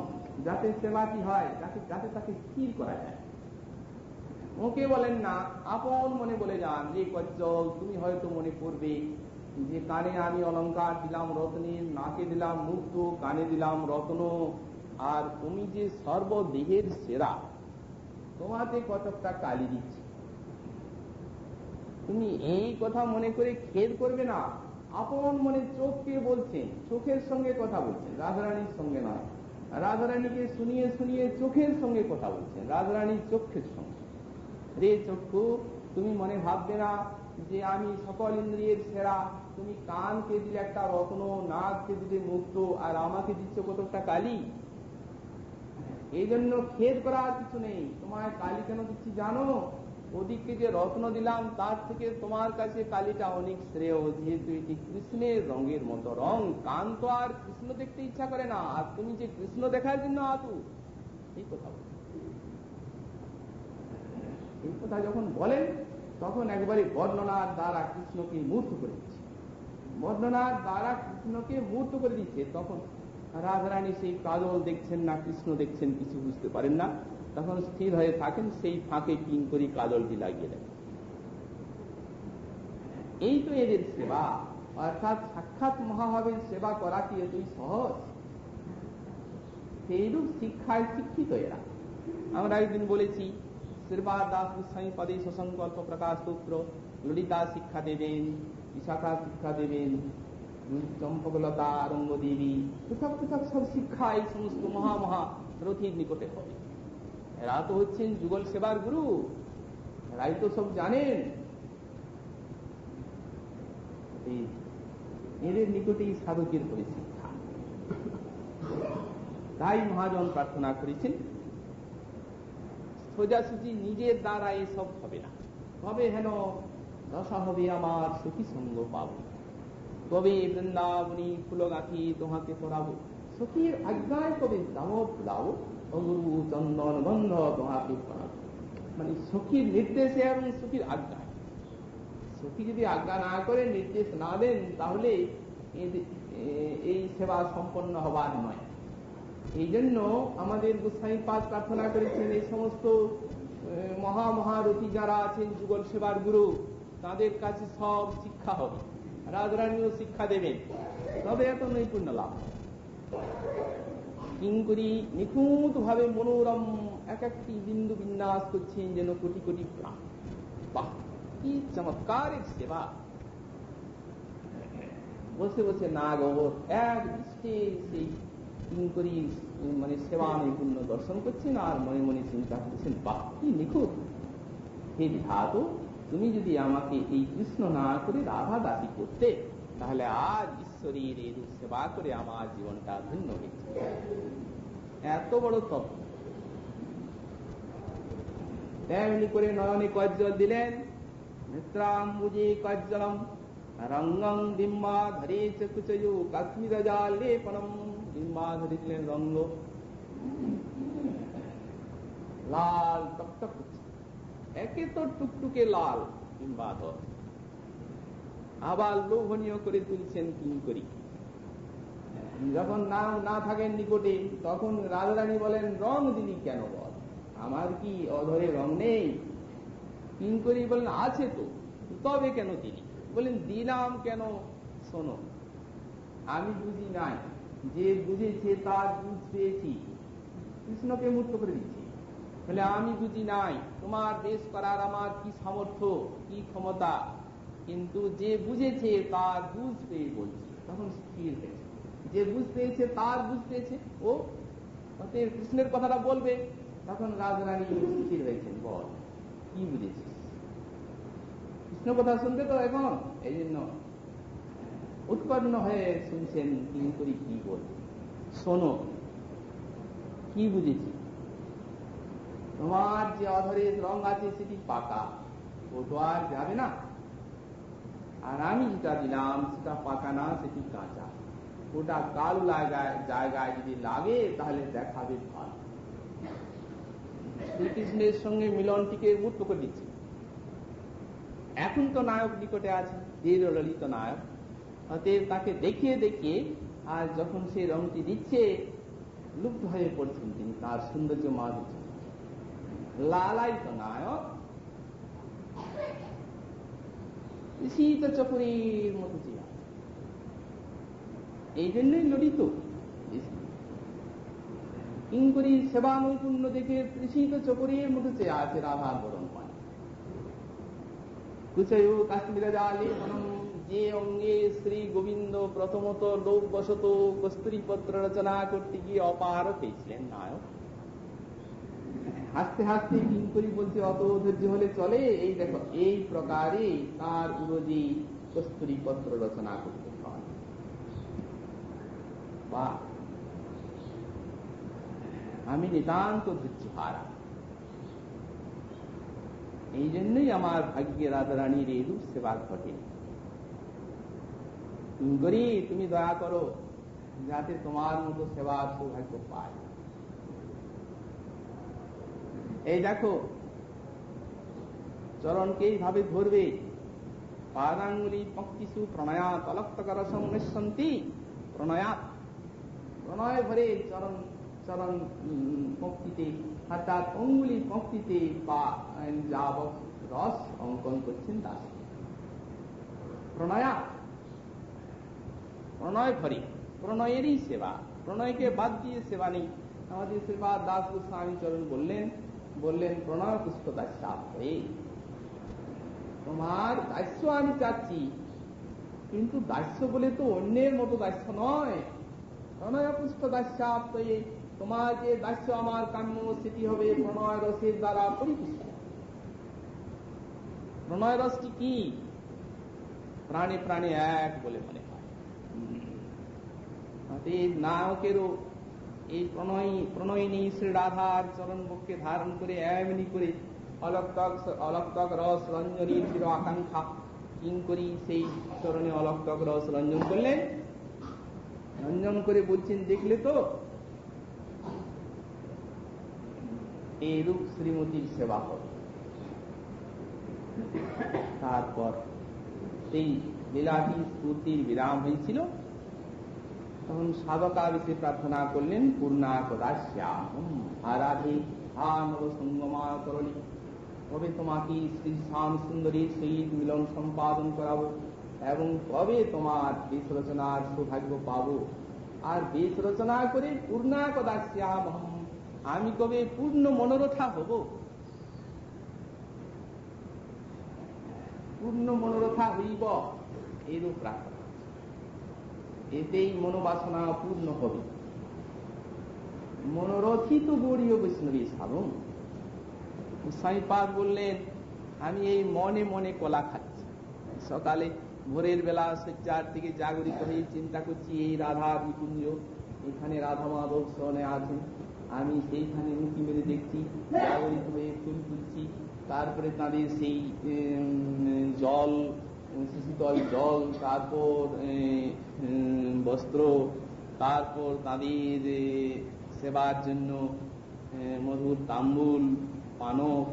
যাতে সেবাটি হয়, যাতে তাকে স্থির করা যায়। ওকে বলেন না, আপন মনে বলে যান যে কজ্জল, তুমি হয়তো মনে করবে যে কানে আমি অলঙ্কার দিলাম রত্নের, নাকে দিলাম মুক্ত, কানে দিলাম রত্ন, আর তুমি যে সর্বদেহের সেরা, তোমাতে কতকটা কালি দিচ্ছি। তুমি এই কথা মনে করে খেদ করবে না। আপন মনে চোখকে বলছেন, চোখের সঙ্গে কথা বলছেন, রাধারানীর সঙ্গে নয়। রাধারানীকে শুনিয়ে শুনিয়ে চোখের সঙ্গে কথা বলছেন, রাধারানীর চোখের সঙ্গে। রে চক্ষু, তুমি মনে ভাববে না যে আমি সকল ইন্দ্রিয়ের সেরা, তুমি কানকে দিলে একটা রত্ন, নাককে দিলে মুক্ত, আর আমাকে দিচ্ছ কতটা কালি। এই জন্য খেদ করার কিছু নেই। তোমায় কালি কেন দিচ্ছি জানো? ওদিকে যে রত্ন দিলাম তার থেকে তোমার কাছে কালিটা অনেক শ্রেয়, যেহেতু এটি কৃষ্ণের রঙের মতো রং। কান তো আর কৃষ্ণ দেখতে ইচ্ছা করে না, আর তুমি যে কৃষ্ণ দেখার জন্য আতু, এই কথা বল। এই কথা যখন বলেন তখন একবারে বর্ণনার দ্বারা কৃষ্ণকে মূর্ত করে দিচ্ছে। বর্ণনার দ্বারা কৃষ্ণকে মূর্ত করে দিচ্ছে। তখন রাধারানী সেই কাজল দেখছেন না কৃষ্ণ দেখছেন কিছু বুঝতে পারেন না, তখন স্থির হয়ে থাকেন, সেই ফাঁকে কিঙ্করী কাজলটি লাগিয়ে দেন। এই তো এদের সেবা, অর্থাৎ সাক্ষাৎ মহাভাবের সেবা করা কি এতই সহজ? সেইরূপ শিক্ষায় শিক্ষিত এরা। আমরা একদিন বলেছি শ্রীবাদ দাস গোস্বামী পদে সসংকল্প প্রকাশ সূত্র, ললিতা শিক্ষা দেবেন, বিশাখা শিক্ষা দেবেন, চম্পকলতা, রঙ্গদেবী, পৃথক পৃথক সব শিক্ষা এই সমস্ত মহা রথীর নিকটে হবে। এরা তো হচ্ছেন যুগল সেবার গুরু, এরাই তো সব জানেন। এদের নিকটেই সাধকের হবে শিক্ষা। তাই মহাজন প্রার্থনা করেছেন সোজাসুজি নিজের দ্বারা এসব হবে না, তবে হেন দশা হবে আমার সুখী সঙ্গ পাবো, তবে বৃন্দাবনী ফুলগাথি তোমাকে পড়াবো, সখীর আজ্ঞায় কবে দাম ফুলাবো, অগুরু চন্দন গন্ধ তোমাকে পড়াবো। মানে সখীর নির্দেশে এবং সখীর আজ্ঞায়। সখী যদি আজ্ঞা না করে, নির্দেশ না দেন, তাহলে এই সেবা সম্পন্ন হবার নয়। এই জন্য আমাদের গোস্বামী পাদ প্রার্থনা করেছেন এই সমস্ত মহারথী যারা আছেন যুগল সেবার গুরু, তাদের কাছে সব শিক্ষা হবে, রাজরানীও শিক্ষা দেবেন, তবে এত নৈপুণ্য লাভ। কিঙ্করী নিখুঁত ভাবে মনোরম এক একটি বিন্দু বিন্যাস করছেন যেন কোটি কোটি প্রাণ। বাহ, কি চমৎকার সেবা! বসে বসে নাগ অবর এক দৃষ্টে সেই কিঙ্করী মানে সেবা নৈপুণ্য দর্শন করছেন আর মনে মনে চিন্তা করছেন, বাহ কি নিখুঁত! হে বিধাতা, তুমি যদি আমাকে এই কৃষ্ণ না করে রাধা দাসী করতে, তাহলে আজ ঈশ্বরীর এই সেবা করে আমার জীবনটা ধন্য হয়েছে। এত বড় তত্ত্ব। তেমনি করে নয়নে কজ্জল দিলেন, নেত্রাম্বুজে কজ্জলম রঙ্গং বিম্বা ধরে চকুচয়ু কাশ্মীর জাল লেপনম। বিম্বা ধরে দিলেন রঙ্গ, লাল টকটক করছে, একে তো টুকটুকে লাল বিম্বাধর, আবার লোভনীয় করে তুলছেন কিঙ্করী। যখন নাম না থাকেন নিকটে, তখন রাধারানী বলেন, রং দিলি কেন বল, আমার কি অধরে রং নেই? কিঙ্করী বলেন, আছে তো, তবে কেন দিলি? বলেন, দিলাম কেন শোনো, আমি বুঝি নাই, যে বুঝেছে তার বুঝ পেয়েছি, কৃষ্ণকে মুক্ত করে দিচ্ছি। বলে, আমি বুঝি নাই, তোমার বেশ করার আমার কি সামর্থ্য, কি ক্ষমতা, কিন্তু যে বুঝেছে তার বুঝ পেয়ে বলছি। তখন স্থির হয়েছে, যে বুঝ পেয়েছে তার বুঝ পেয়েছে, ও কৃষ্ণের কথাটা বলবে। তখন রাজরানী স্থির হয়েছেন, বল কি বুঝেছিস? কৃষ্ণ কথা শুনতে তো এখন, এই জন্য উৎপন্ন হয়ে শুনছেন কিঙ্করী কি বলছে। শোনো, কি বুঝেছি? তোমার যে অধরের রং আছে সেটি পাকা, ও তো আর যাবে না। আর আমি যেটা দিলাম সেটা পাকা না, সেটি কাঁচা। ওটা কালো জায়গায় যদি লাগে তাহলে দেখাবে ভালো। শ্রীকৃষ্ণের সঙ্গে মিলনটিকে মুক্ত করে দিচ্ছে। এখন তো নায়ক নিকটে আছে, ধীর ললিত নায়ক, অতএব তাকে দেখিয়ে দেখিয়ে আর যখন সে রংটি দিচ্ছে, লুপ্ত হয়ে পড়ছেন তিনি তার সৌন্দর্য মাধুর্য। লালায়িত নায়ক শীত চকরির মতো চেয়ে, এই জন্যই ললিত। কিঙ্করীর সেবা নৈপুণ্য দেখে তৃষিত চকরির মতো চেয়ে আছে রাধার বরণ পায়। কুচয়ু কাশ্মীর জালে মনম, যে অঙ্গে শ্রী গোবিন্দ প্রথমত লোকবশত কস্তুরী পত্র রচনা করতে গিয়ে অপার পেয়েছিলেন নায়ক। হাসতে হাসতে কিঙ্করী বলছে, অত ধৈর্য হলে চলে, এই দেখো এই প্রকারে তার উরজি কস্তুরী পত্র রচনা করতে হয়। বা আমি নিতান্ত ধৈর্য হারা, এই জন্যই আমার ভাগ্যে রাধারানীর এইরূপ সেবা ঘটে। কিঙ্করী, তুমি দয়া করো যাতে তোমার মতো সেবার সৌভাগ্য পায়। এই দেখো, চরণকে এইভাবে ধরবে, পাদাঙ্গুলি পঙ্ক্তিষু প্রণয়াত অলক্তকর সংমিশ্যন্তি প্রণয়াত, প্রণয় ভরে চরণ চরণ পঙ্ক্তিতে অর্থাৎ অঙ্গুলি পঙ্ক্তিতে বা যাবৎ রস অঙ্কন করছেন দাস। প্রণয়া, প্রণয় ভরে, প্রণয়েরই সেবা, প্রণয়কে বাদ দিয়ে সেবা নেই। আমাদের সেবা দাস গোস্বামী চরণ বললেন প্রণয় পুষ্প দাস্যাপ্তয়ে, তোমার দাস্য আমি চাচ্ছি, কিন্তু দাস্য বলে তো অন্যের মতো দাস্য নয়। প্রণয় পুষ্প দাস্যাপ্তয়ে, তোমার যে দাস্য আমার কাম্য সেটি হবে প্রণয় রসের দ্বারা পরিপুষ্ট। প্রণয় রসটি কি? প্রাণে প্রাণে এক বলে মনে হয়। নায়কেরও এই প্রণয়িনী শ্রী রাধার চরণ বক্ষে ধারণ করে এমনি করে অলক্তক রস রঞ্জনীর চির আকাঙ্ক্ষা কিঙ্করী সেই চরণে অলক্তক রস রঞ্জন করলেন। রঞ্জন করে বলছেন, দেখলে তো এইরূপ শ্রীমতীর সেবা হবে। তারপর সেই লীলাটি স্ফূর্তির বিরাম হয়েছিল। তখন সাধকা বিষয়ে প্রার্থনা করলেন, পূর্ণাকদাস্যাম আরাধে নব সঙ্গমায় তরলী, কবে তোমাকে শ্রী শ্যাম সুন্দরীর সহিত মিলন সম্পাদন করাবো এবং কবে তোমার বেশ রচনার সৌভাগ্য পাবো। আর বেশ রচনা করে পূর্ণাকদাস্যাম, আমি কবে পূর্ণ মনোরথা হব, পূর্ণ মনোরথা হইব, এরূপ প্রার্থনা। এতেই মনোবাসনা পূর্ণ হবে। মনোরথই তো গৌরীয় বৈষ্ণবী সাধন। গোস্বামীপাদ বললেন, আমি এই মনে মনে কলা খাচ্ছি। সকালে ভোরের বেলা শয্যার থেকে জাগরিত হয়ে চিন্তা করছি, এই রাধার নিকুঞ্জ, এখানে রাধা মাধব শরণে আছেন, আমি সেইখানে উঁকি মেরে দেখছি, জাগরিত হয়ে ফুল তুলছি। তারপরে তাদের সেই জল, শীতল জল, তারপর বস্ত্র, তারপর তাদের সেবার জন্য মধুর তাম্বুল, পানক,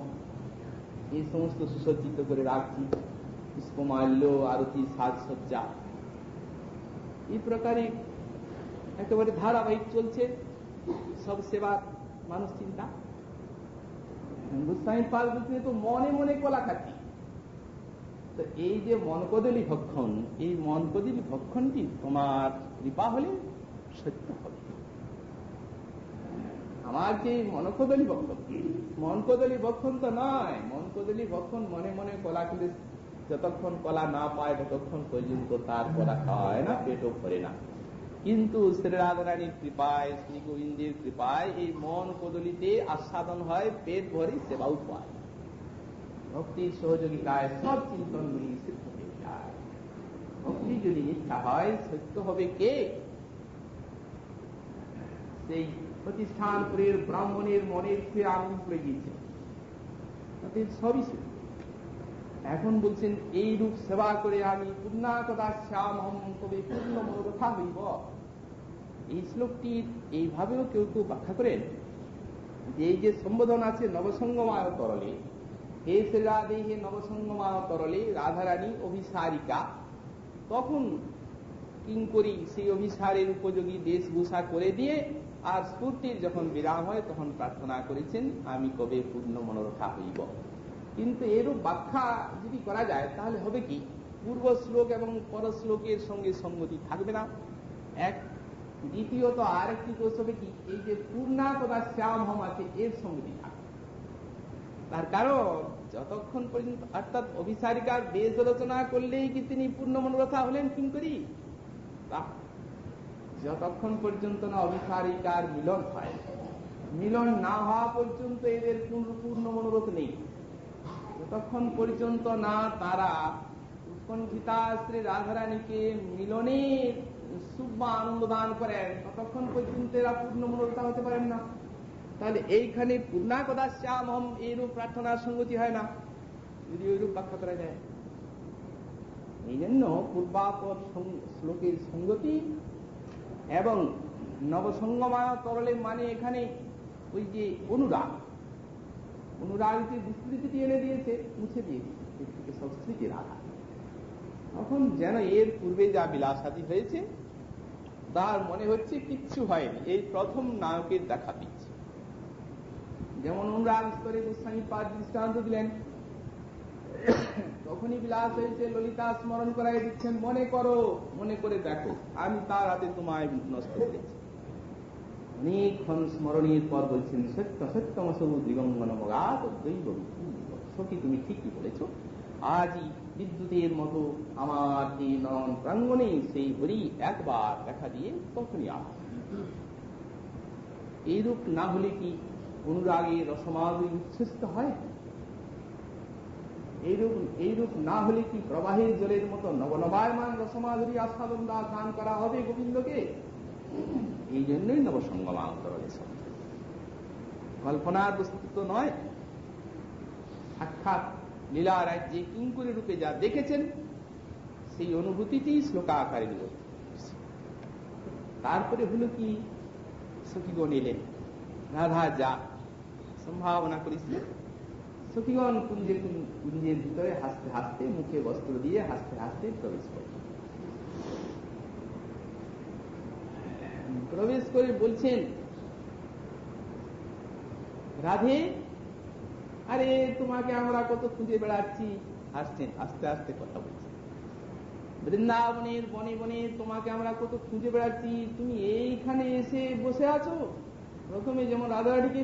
এই সমস্ত সুসজ্জিত করে রাখছি, পুষ্পমাল্য, আরতি, সাজসজ্জা, এই প্রকারে একেবারে ধারাবাহিক চলছে সব সেবার মানুষ চিন্তা। গোস্বামী পাল বলতে তো মনে মনে কলা খাচ্ছি। তো এই যে মনকদলী ভক্ষণ, এই মনকদলী ভক্ষণটি তোমার কৃপা হলে সত্য হবে। আমার যে মনকদলী ভক্ষণ, মনকদলী ভক্ষণ তো নয়। মনকদলী ভক্ষণ মনে মনে কলা খেলে যতক্ষণ কলা না পায় ততক্ষণ পর্যন্ত তার কলা খাওয়ায় না, পেটও ভরে না। কিন্তু শ্রী রাধারানীর কৃপায়, শ্রী গোবিন্দের কৃপায় এই মন কদলিতে আস্বাদন হয়, পেট ভরে সেবাও পায়। ভক্তির সহযোগিতায় সব চিন্তনগুলি সিদ্ধ হয়ে যায়। ভক্তি যদি ইচ্ছা হয়, সত্য হবে কে? সেই প্রতিষ্ঠানপুরের ব্রাহ্মণের মনের ফিরে আগুন পড়ে গিয়েছে, তাদের সবই সত্য। এখন বলছেন, এই রূপ সেবা করে আমি পূর্ণাকদাস্যাম কবে পূর্ণ মনোরথা হইব। এই শ্লোকটির এইভাবেও কেউ কেউ ব্যাখ্যা করেন যে এই যে সম্বোধন আছে নবসঙ্গমায় তরলে, হে শ্রী রাধে হে নবসঙ্গমায় তরলে, রাধারানী অভিসারিকা, তখন কিঙ্করী সেই অভিসারের উপযোগী বেশভূষা করে দিয়ে আর স্ফূর্তির যখন বিরাম হয় তখন প্রার্থনা করেছেন, আমি কবে পূর্ণ মনোরথা হইব। কিন্তু এরূপ ব্যাখ্যা যদি করা যায় তাহলে হবে কি, পূর্ব শ্লোক এবং পর শ্লোকের সঙ্গে সঙ্গতি থাকবে না, এক। দ্বিতীয়ত আরেকটি দোষ হবে কি, এই যে পূর্ণাকদাস্যাম আছে এর সঙ্গতি থাকবে। তার কারণ যতক্ষণ পর্যন্ত, অর্থাৎ অভিসারিকার বেশ রচনা করলেই কি তিনি পূর্ণ মনোরথা হলেন কিঙ্করী? যতক্ষণ পর্যন্ত না অভিসারিকার মিলন হয়, মিলন না হওয়া পর্যন্ত এদের পূর্ণ মনোরথ নেই। যতক্ষণ পর্যন্ত না তারা উৎকণ্ঠিতা শ্রী রাধারানীকে মিলনের সুখ বা আনন্দ দান করেন, ততক্ষণ পর্যন্ত এরা পূর্ণ মনোরথা হতে পারেন না। তাহলে এইখানে পূর্ণাকদাস্যাম এইরূপ প্রার্থনার সঙ্গতি হয় না, যদি ওইরূপ ব্যাখ্যা করা যায়। এই জন্য পূর্বাপর শ্লোকের সঙ্গতি এবং নবসঙ্গমায় তরলে মানে এখানে ওই যে অনুরাগ, অনুরাগের বিস্তৃতি এনে দিয়েছে, মুছে দিয়েছে সব স্মৃতির আধার। তখন যেন এর পূর্বে যা বিলাসাদি হয়েছে তার মনে হচ্ছে কিচ্ছু হয়নি, এই প্রথম নায়কের দেখা দিচ্ছে। যেমন অনুরাগ স্তরে গোস্বামী পাদ দৃষ্টান্ত দিলেন, তখনই বিলাস হয়েছে, ললিতা স্মরণ করাই দিচ্ছেন, মনে করো, মনে করে দেখো আমি তার হাতে তোমায় নষ্ট করেছি। অনেকক্ষণ স্মরণের পর বলছেন, সত্য সত্যমসৌ দিগঙ্গন মগাত দৈব, সখী তুমি ঠিকই বলেছ, আজই বিদ্যুতের মতো আমার এই নয়ন প্রাঙ্গণে সেই হরি একবার দেখা দিয়ে তখনই আবার। এইরূপ না হলে কি অনুরাগে রসমাধুরী উচ্ছ্বসিত হয়? এইরূপ না হলে কি প্রবাহের জলের মতো নবনবায়মান রসমাধুরী আস্বাদন দান করা হবে গোবিন্দকে? এই জন্যই নবসঙ্গমান্তরে শব্দ, কল্পনার বস্তু তো নয়, সাক্ষাৎ লীলা রাজ্যে কিঙ্করী রূপে যা দেখেছেন সেই অনুভূতিটি শ্লোকাকারে নিল। তারপরে হলো কি, সখীগণ এলেন, রাধা যা সম্ভাবনা করেছিলেন, সখীগণ কুঞ্জের ভিতরে হাসতে হাসতে, মুখে বস্ত্র দিয়ে হাসতে হাসতে প্রবেশ করে বলছেন, রাধে, আরে তোমাকে আমরা কত খুঁজে বেড়াচ্ছি। হাসছেন, আস্তে আস্তে কথা বলছেন, বৃন্দাবনের বনে বনে তোমাকে আমরা কত খুঁজে বেড়াচ্ছি, তুমি এইখানে এসে বসে আছো। প্রথমে যেমন রাধারানীকে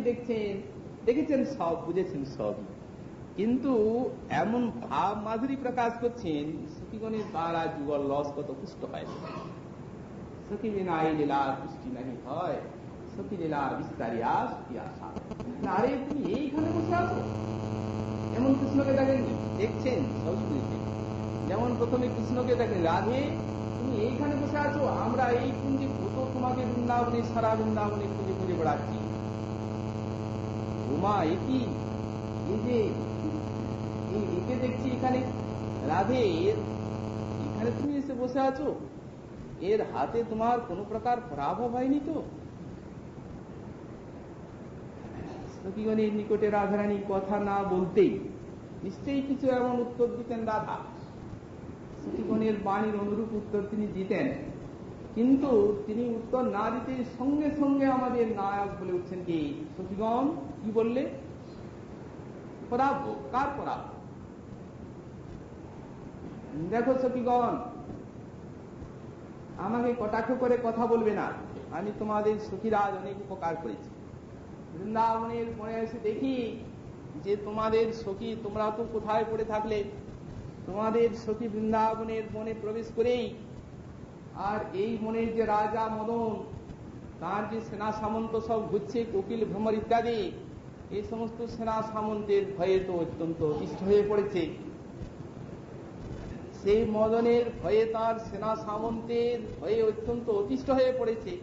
দেখেছেন সব, বুঝেছেন সব, কিন্তু এমন ভাব মাধুরী প্রকাশ করছেন, সখীগণের দ্বারা যুগল লস কত পুষ্ট হয়। সখী বিনা এই লীলা পুষ্টি নাহি হয়, সখী লীলা বিস্তারিয়া সখী আশা। আরে তুমি এইখানে বসে আছো, এমন কৃষ্ণকে দেখেননি, দেখছেন সব বুঝেছেন। যেমন প্রথমে কৃষ্ণকে দেখেন, রাধে তুমি এইখানে বসে আছো, আমরা এই কুঞ্জে কত তোমাকে বৃন্দাবনে, সারা বৃন্দাবনে খুঁজে খুঁজে বেড়াচ্ছি। উমা একই, এই যে একে দেখছি এখানে, রাধে এখানে তুমি এসে বসে আছো, এর হাতে তোমার কোন প্রকার পরাভব হয়নি তো? সখীগণের নিকটে রাধারানী কথা না বলতেই নিশ্চয়ই কিছু এমন উত্তর দিতেন রাধা, সখীগণের বাণীর অনুরূপ উত্তর তিনি দিতেন, কিন্তু তিনি উত্তর না দিতে সঙ্গে সঙ্গে আমাদের নায়ক বলে উঠছেন কি, সখীগণ কি বললে? পরাভব, কার পরাভব? দেখো সখীগণ, আমাকে কটাক্ষ করে কথা বলবে না, আমি তোমাদের সখীরাজ অনেক উপকার করেছি। বৃন্দাবনের পরে এসে দেখি যে তোমাদের সখী, তোমরা তো কোথায় পড়ে থাকলে, তোমাদের সখী বৃন্দাবনের বনে প্রবেশ করেই, আর এই বনের যে রাজা মদন, তার যে সেনা সামন্ত সব ঘুরছে, কোকিল ভ্রমর ইত্যাদি, এই সমস্ত সেনা সামন্তের ভয়ে তো অত্যন্ত অতিষ্ঠ হয়ে পড়েছে। সেই মদনের ভয়ে, তার সেনা সামন্তের ভয়ে অত্যন্ত অতিষ্ঠ হয়ে পড়েছে।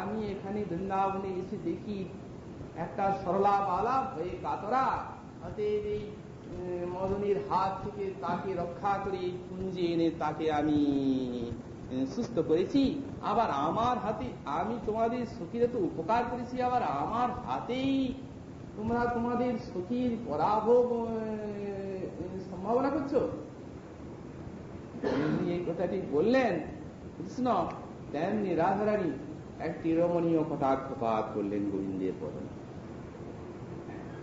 আমি এখানে বৃন্দাবনে এসে দেখি একটা সরলা বালা ভয়ে কাতরা, অতএব এই মদনের হাত থেকে তাকে রক্ষা করে এই কুঞ্জে এনে তাকে আমি সুস্থ করেছি। আবার আমার হাতে, আমি তোমাদের সখীর তো উপকার করেছি, আবার আমার হাতেই তোমরা তোমাদের সখীর পরাভব সম্ভাবনা করছো। এই কথাটি বললেন কৃষ্ণ, তেমনি রাধারানী একটি রমণীয় কটাক্ষপাত করলেন গোবিন্দের বদনে।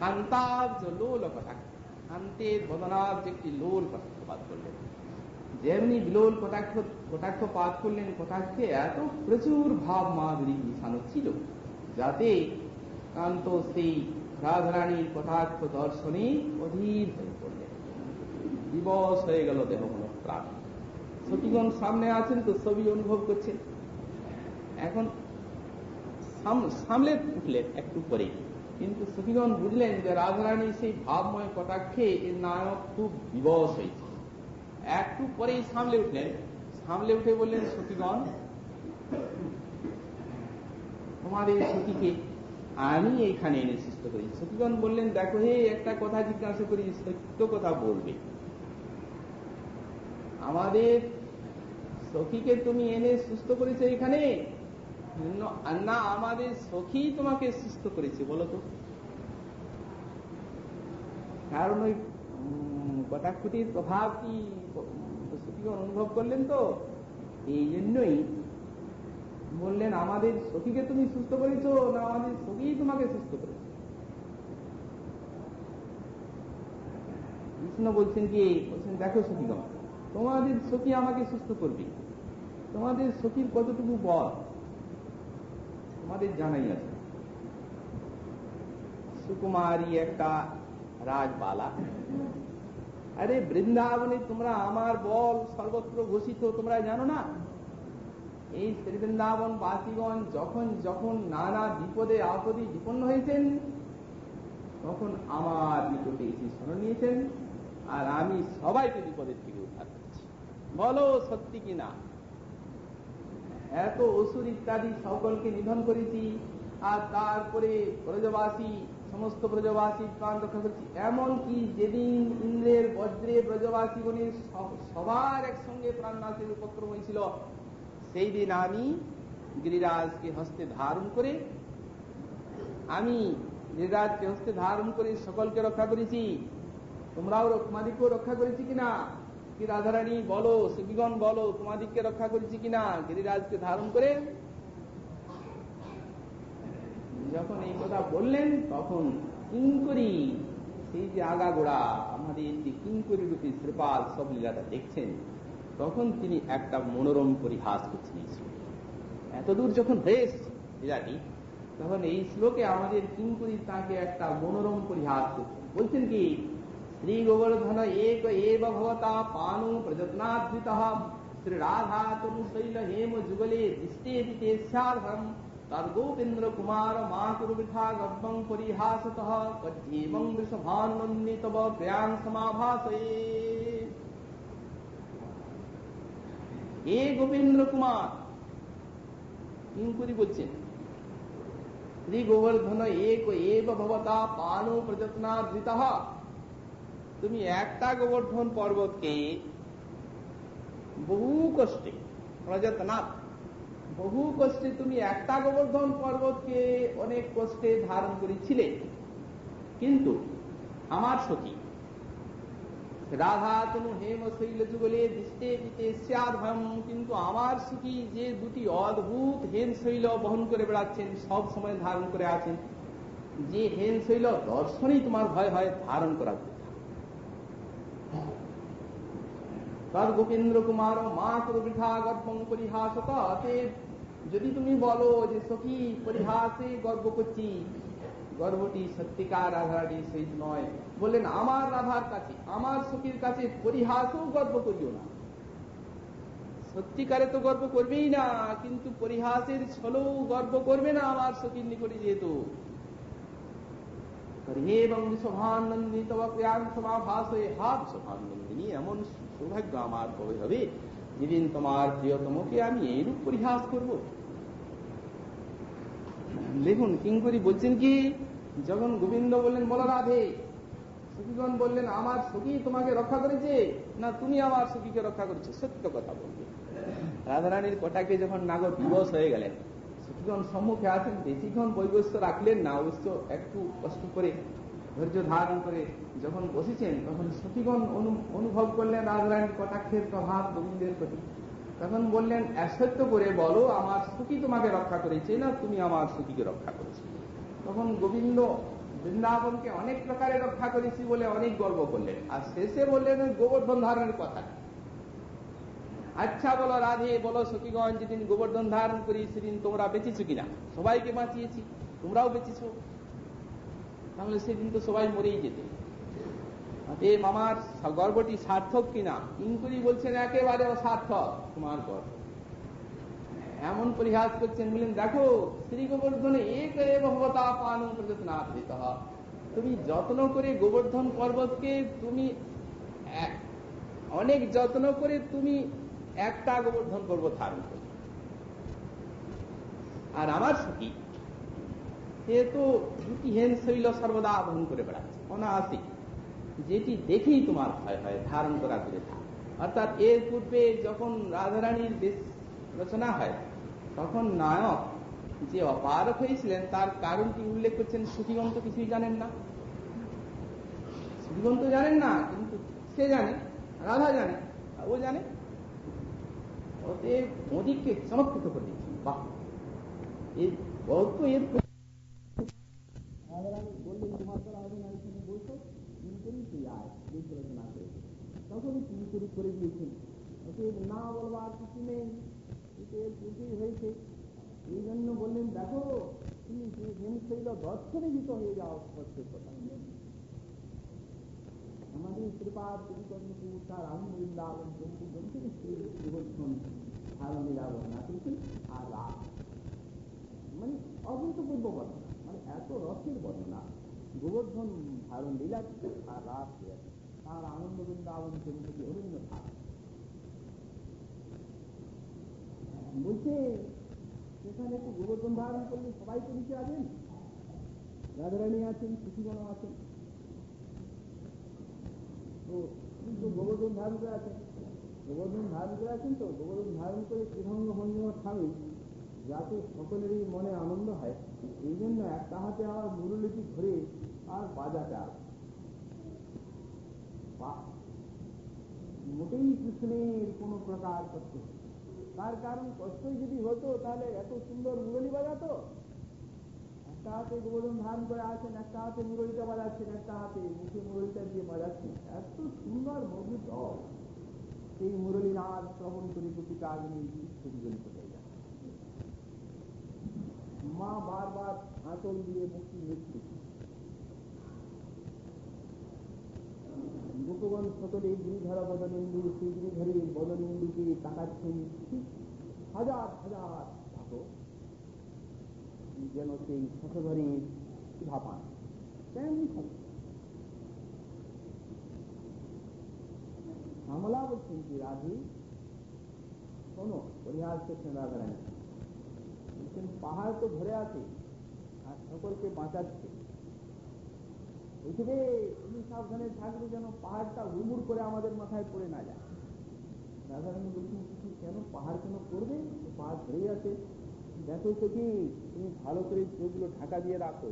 কান্তাব্জ লোল কটাক্ষ, কান্তের বদনাব্জ একটি লোল কটাক্ষপাত করলেন। যেমনি বিলোল কটাক্ষপাত করলেন, কটাক্ষে এত প্রচুর ভাব মাধুরী মিশানো ছিল, যাতে কান্ত সেই রাধারানীর কটাক্ষ দর্শনে অধীর হয়ে পড়লেন, দিবস হয়ে গেল দেহ মন প্রাণ। সখীগণ সামনে আছেন তো সবই অনুভব করছেন। এখন সামলে উঠলেন একটু পরে, কিন্তু সখীগণ বুঝলেন যে রাধারানী সেই ভাবময় কটাক্ষে এর নায়ক খুব বিবশ হয়েছে। একটু পরেই সামলে উঠলেন, সামলে উঠে বললেন, সখীগণ তোমাদের সখীকে আমি এইখানে এনে সুস্থ করি। সখীগণ বললেন, দেখো হে, একটা কথা জিজ্ঞাসা করি, সত্য কথা বলবে। আমাদের সখীকে তুমি এনে সুস্থ করেছো এখানে, না আমাদের সখী তোমাকে সুস্থ করেছে বলো তো? কারণ ওই কটাক্ষটির প্রভাব কি সখীগণ অনুভব করলেন তো, এই জন্যই বললেন আমাদের সখীকে তুমি সুস্থ করেছো না আমাদের সখী তোমাকে সুস্থ করেছে? কৃষ্ণ বলছেন কি, বলছেন দেখো সখীগণ, তোমাদের সখী আমাকে সুস্থ করবে, তোমাদের সখীর কতটুকু বল তোমাদের জানাই আছে। সুকুমারী একটা রাজবালা, আরে বৃন্দাবনে তোমরা আমার বল সর্বত্র ঘোষিত, তোমরা জানো না? এই শ্রী বৃন্দাবন বাসীগণ যখন যখন নানা বিপদে আপদে বিপন্ন হয়েছেন, তখন আমার নিকটে এসে শরণ নিয়েছেন, আর আমি সবাইকে বিপদের থেকে উদ্ধার করছি। বলো সত্যি কিনা? এত অসুর ইত্যাদি সকলকে নিধন করেছি, আর তারপরে ব্রজবাসী, সমস্ত ব্রজবাসী প্রাণ রক্ষা করছি। এমনকি যেদিন ইন্দ্রের বজ্রে ব্রজবাসীগণের সবার একসঙ্গে প্রাণ নাশের উপক্রম হয়েছিল, সেই দিন আমি গিরিরাজকে হস্তে ধারণ করে সকলকে রক্ষা করেছি। তোমরাও তোমাদিকেও রক্ষা করেছি কিনা? কি রাধারানী বলো, সখীগণ বলো, তোমাদিকে রক্ষা করেছি কিনা গিরিরাজকে ধারণ করে? যখন এই কথা বললেন, তখন কিঙ্করী, সেই যে আগাগোড়া আমাদের যে কিঙ্করী রূপী শ্রীপাল সব লীলাটা দেখছেন, তখন তিনি একটা মনোরম পরিহাস করছেন। এতদূর যখন হয়ে এসছে লীলাটি, তখন এই শ্লোকে আমাদের কিঙ্করী তাকে একটা মনোরম পরিহাস করছেন। বলছেন কি, শ্রী গোবর্ধন এক এব ভবতা পানু প্রযত্নাদ্বিতঃ শ্রী রাধা তনু শৈল হেম যুগলে দৃষ্টে দিতে স্যাধম তদ গোপেন্দ্র কুমার মা কুরু বৃথা গর্ভং পরিহাসতঃ কজ্জীবং বৃষভান্বন্নি তব প্রিয়াং সমাভাসয়ে। এ গোপেন্দ্র কুমার, কিঙ্করী বলছেন, শ্রী গোবর্ধন এক এব ভবতা পানু প্রযত্নাদ্বিতঃ, তুমি একটা গোবর্ধন পর্বতকে বহু কষ্টে, প্রযত্নাৎ বহু কষ্টে, তুমি একটা গোবর্ধন পর্বতকে অনেক কষ্টে ধারণ করেছিলে, কিন্তু আমার সখী রাধা তনু হেম শৈল যুগলে দৃষ্টে দিতে স্যাধম, কিন্তু আমার সখী যে দুটি অদ্ভুত হেম শৈল বহন করে বেড়াচ্ছেন, সব সময় ধারণ করে আছেন, যে হেম শৈল দর্শনেই তোমার ভয় হয় ধারণ করা। তদ গোপেন্দ্র কুমার মা কুরু বৃথা গর্ভং পরিহাসত, যদি তুমি বলো যে সখী পরিহাসে গর্ব করছি, গর্বটি সত্যিকার রাধারানীর সহিত নয়। বললেন আমার রাধার কাছে, আমার সখীর কাছে পরিহাসও গর্ব করিও না। সত্যিকারে তো গর্ব করবেই না, কিন্তু পরিহাসের ছলেও গর্ব করবে না আমার সখীর নিকটে যেহেতু। এমন সৌভাগ্য আমার কবে হবে যেদিন তোমার প্রিয়তমকে আমি এইরূপ পরিহাস করব। দেখুন কিঙ্করী বলছেন কি, যখন গোবিন্দ বললেন বলো রাধে, সখীগণ বললেন আমার সখী তোমাকে রক্ষা করেছে না তুমি আমার সখীকে রক্ষা করেছো? সত্য কথা বলবে। রাধারানীর কটাকে যখন নাগর দিবস হয়ে গেলেন, সখীগণ সম্মুখে আছেন, বেশিক্ষণ বৈবস্য রাখলেন না, অবশ্য একটু কষ্ট করে ধৈর্য ধারণ করে যখন বসেছেন, তখন সখীগণ অনুভব করলেন রাধারানীর কটাক্ষের প্রভাব গোবিন্দের প্রতি। তখন বললেন সত্য করে বলো আমার সখী তোমাকে রক্ষা করেছে না তুমি আমার সখীকে রক্ষা করেছো? তখন গোবিন্দ বৃন্দাবনকে অনেক প্রকারে রক্ষা করেছি বলে অনেক গর্ব করলেন, আর শেষে বললেন গোবর্ধন ধারণের কথা। আচ্ছা বলো রাধে, বলো সখীগণ, যেদিন গোবর্ধন ধারণ করি সেদিন তোমরা বেঁচেছো কিনা? সবাইকে বাঁচিয়েছি, তোমরাও বেঁচেছো, তাহলে সেদিন তো সবাই মরেই যেতে। আমার গর্বটি সার্থক কিনা? কিঙ্করী বলছেন একেবারে অসার্থক তোমার গর্ব। এমন পরিহাস করছেন, বলেন দেখো শ্রী গোবর্ধনে এক এব ভবতা পানু প্রযত্নাদ্বিতঃ, তুমি যত্ন করে গোবর্ধন পর্বতকে তুমি অনেক যত্ন করে তুমি একটা গোবর্ধন পর্বত ধারণ করো, আর আমার সখী সে তো দুটি হেন শৈল সর্বদা বহন করে বেড়াচ্ছে অনায়াসে, যেটি দেখেই তোমার ভয় হয় ধারণ করা দূরে থাক। অর্থাৎ এর পূর্বে যখন রাধারানীর বেশ রচনা হয়, তখন নায়ক যে অপারক হয়েছিলেন তার কারণটি উল্লেখ করছেন। সখীগণ তো কিছুই জানেন না, সখীগণ তো জানেন না, কিন্তু সে জানে, রাধা জানে, ও জানে। অতএব মোদীকে চমৎকৃত করে দিচ্ছেন। বাহ, এই গল্প এর বললেন তোমার দ্বারা হবে না, এখানে বসো, চুরি করেই তুই আয়, এই আলোচনা করে তখনই চুরি চুরি করে দিয়েছেন। অতএব না বলবার কিছু নেই, বুঝেই হয়েছে। এই জন্য বললেন দেখো তুমি যে হিমশৈল দর্শনে ভীত হয়ে যাও, সত্যের কথা আমাদের কৃপার পরিকর্মপুর তার আনন্দ বৃন্দাবন জম্মু জমতে পরিবর্তন ধারণ বর্ণনা করেছেন। আর রাত মানে অভূতপূর্ব বর্ণনা, মানে এত রসের বর্ণনা গোবর্ধন ধারণ লীলা আর রাত তার আনন্দ বৃন্দাবন জম্মুকে অরণ্য থাক বলছে। সেখানে একটু গোবর্ধন ধারণ করলে সবাই তো নিচে আছেন, রাধারানী আছেন, সুখীজন আছেন, তো গোবর্ধন ধারণ করে আছেন, গোবর্ধন ধারণ করে আছেন। তো গোবর্ধন ধারণ করে শ্রীভঙ্গ ভঞ্জমা স্বামী যাতে সকলেরই মনে আনন্দ হয়, এই জন্য একটা হাতে আর মুরলিটি ধরে আর বাজাতে আর মোটেই কৃষ্ণের কোনো প্রকার কষ্ট, তার কারণ কষ্টই যদি হতো তাহলে এত সুন্দর মুরলি বাজাতো। একটা হাতে গোবর্ধন ধারণ করে আছেন, একটা হাতে মুরলিটা বাজাচ্ছেন, একটা হাতে মুখে মুরলিটা দিয়ে বাজাচ্ছেন, এত সুন্দর মধুর দল। সেই মুরলী নাচ শ্রবণ করে গোপিকা আগ্নি বিজড়িত হয়ে যায়। মা বারবার আঁচল দিয়ে মুক্তি মৃত্যু, গোপগণ সকলে গিরিধরা বদলিন্দু, সেই গিরিধরে বদলিন্দুকে তাকাচ্ছেন হাজার হাজার ভাগ, যেন সেই শতধরে সুধা পান। তেমনি আমলা বলছেন যে রাধে শোনো, পরিহাস করছেন রাধারানী, বলছেন পাহাড় তো ধরে আছে আর সকলকে বাঁচাচ্ছে, বুঝবে তুমি সাবধানে থাকবে যেন পাহাড়টা হুড়মুড় করে আমাদের মাথায় পড়ে না যায়। রাধারানী বলছেন কেন পাহাড় কেন পড়বে, পাহাড় ধরেই আছে। দেখো তো কি তুমি ভালো করে চোখগুলো ঢাকা দিয়ে রাখো,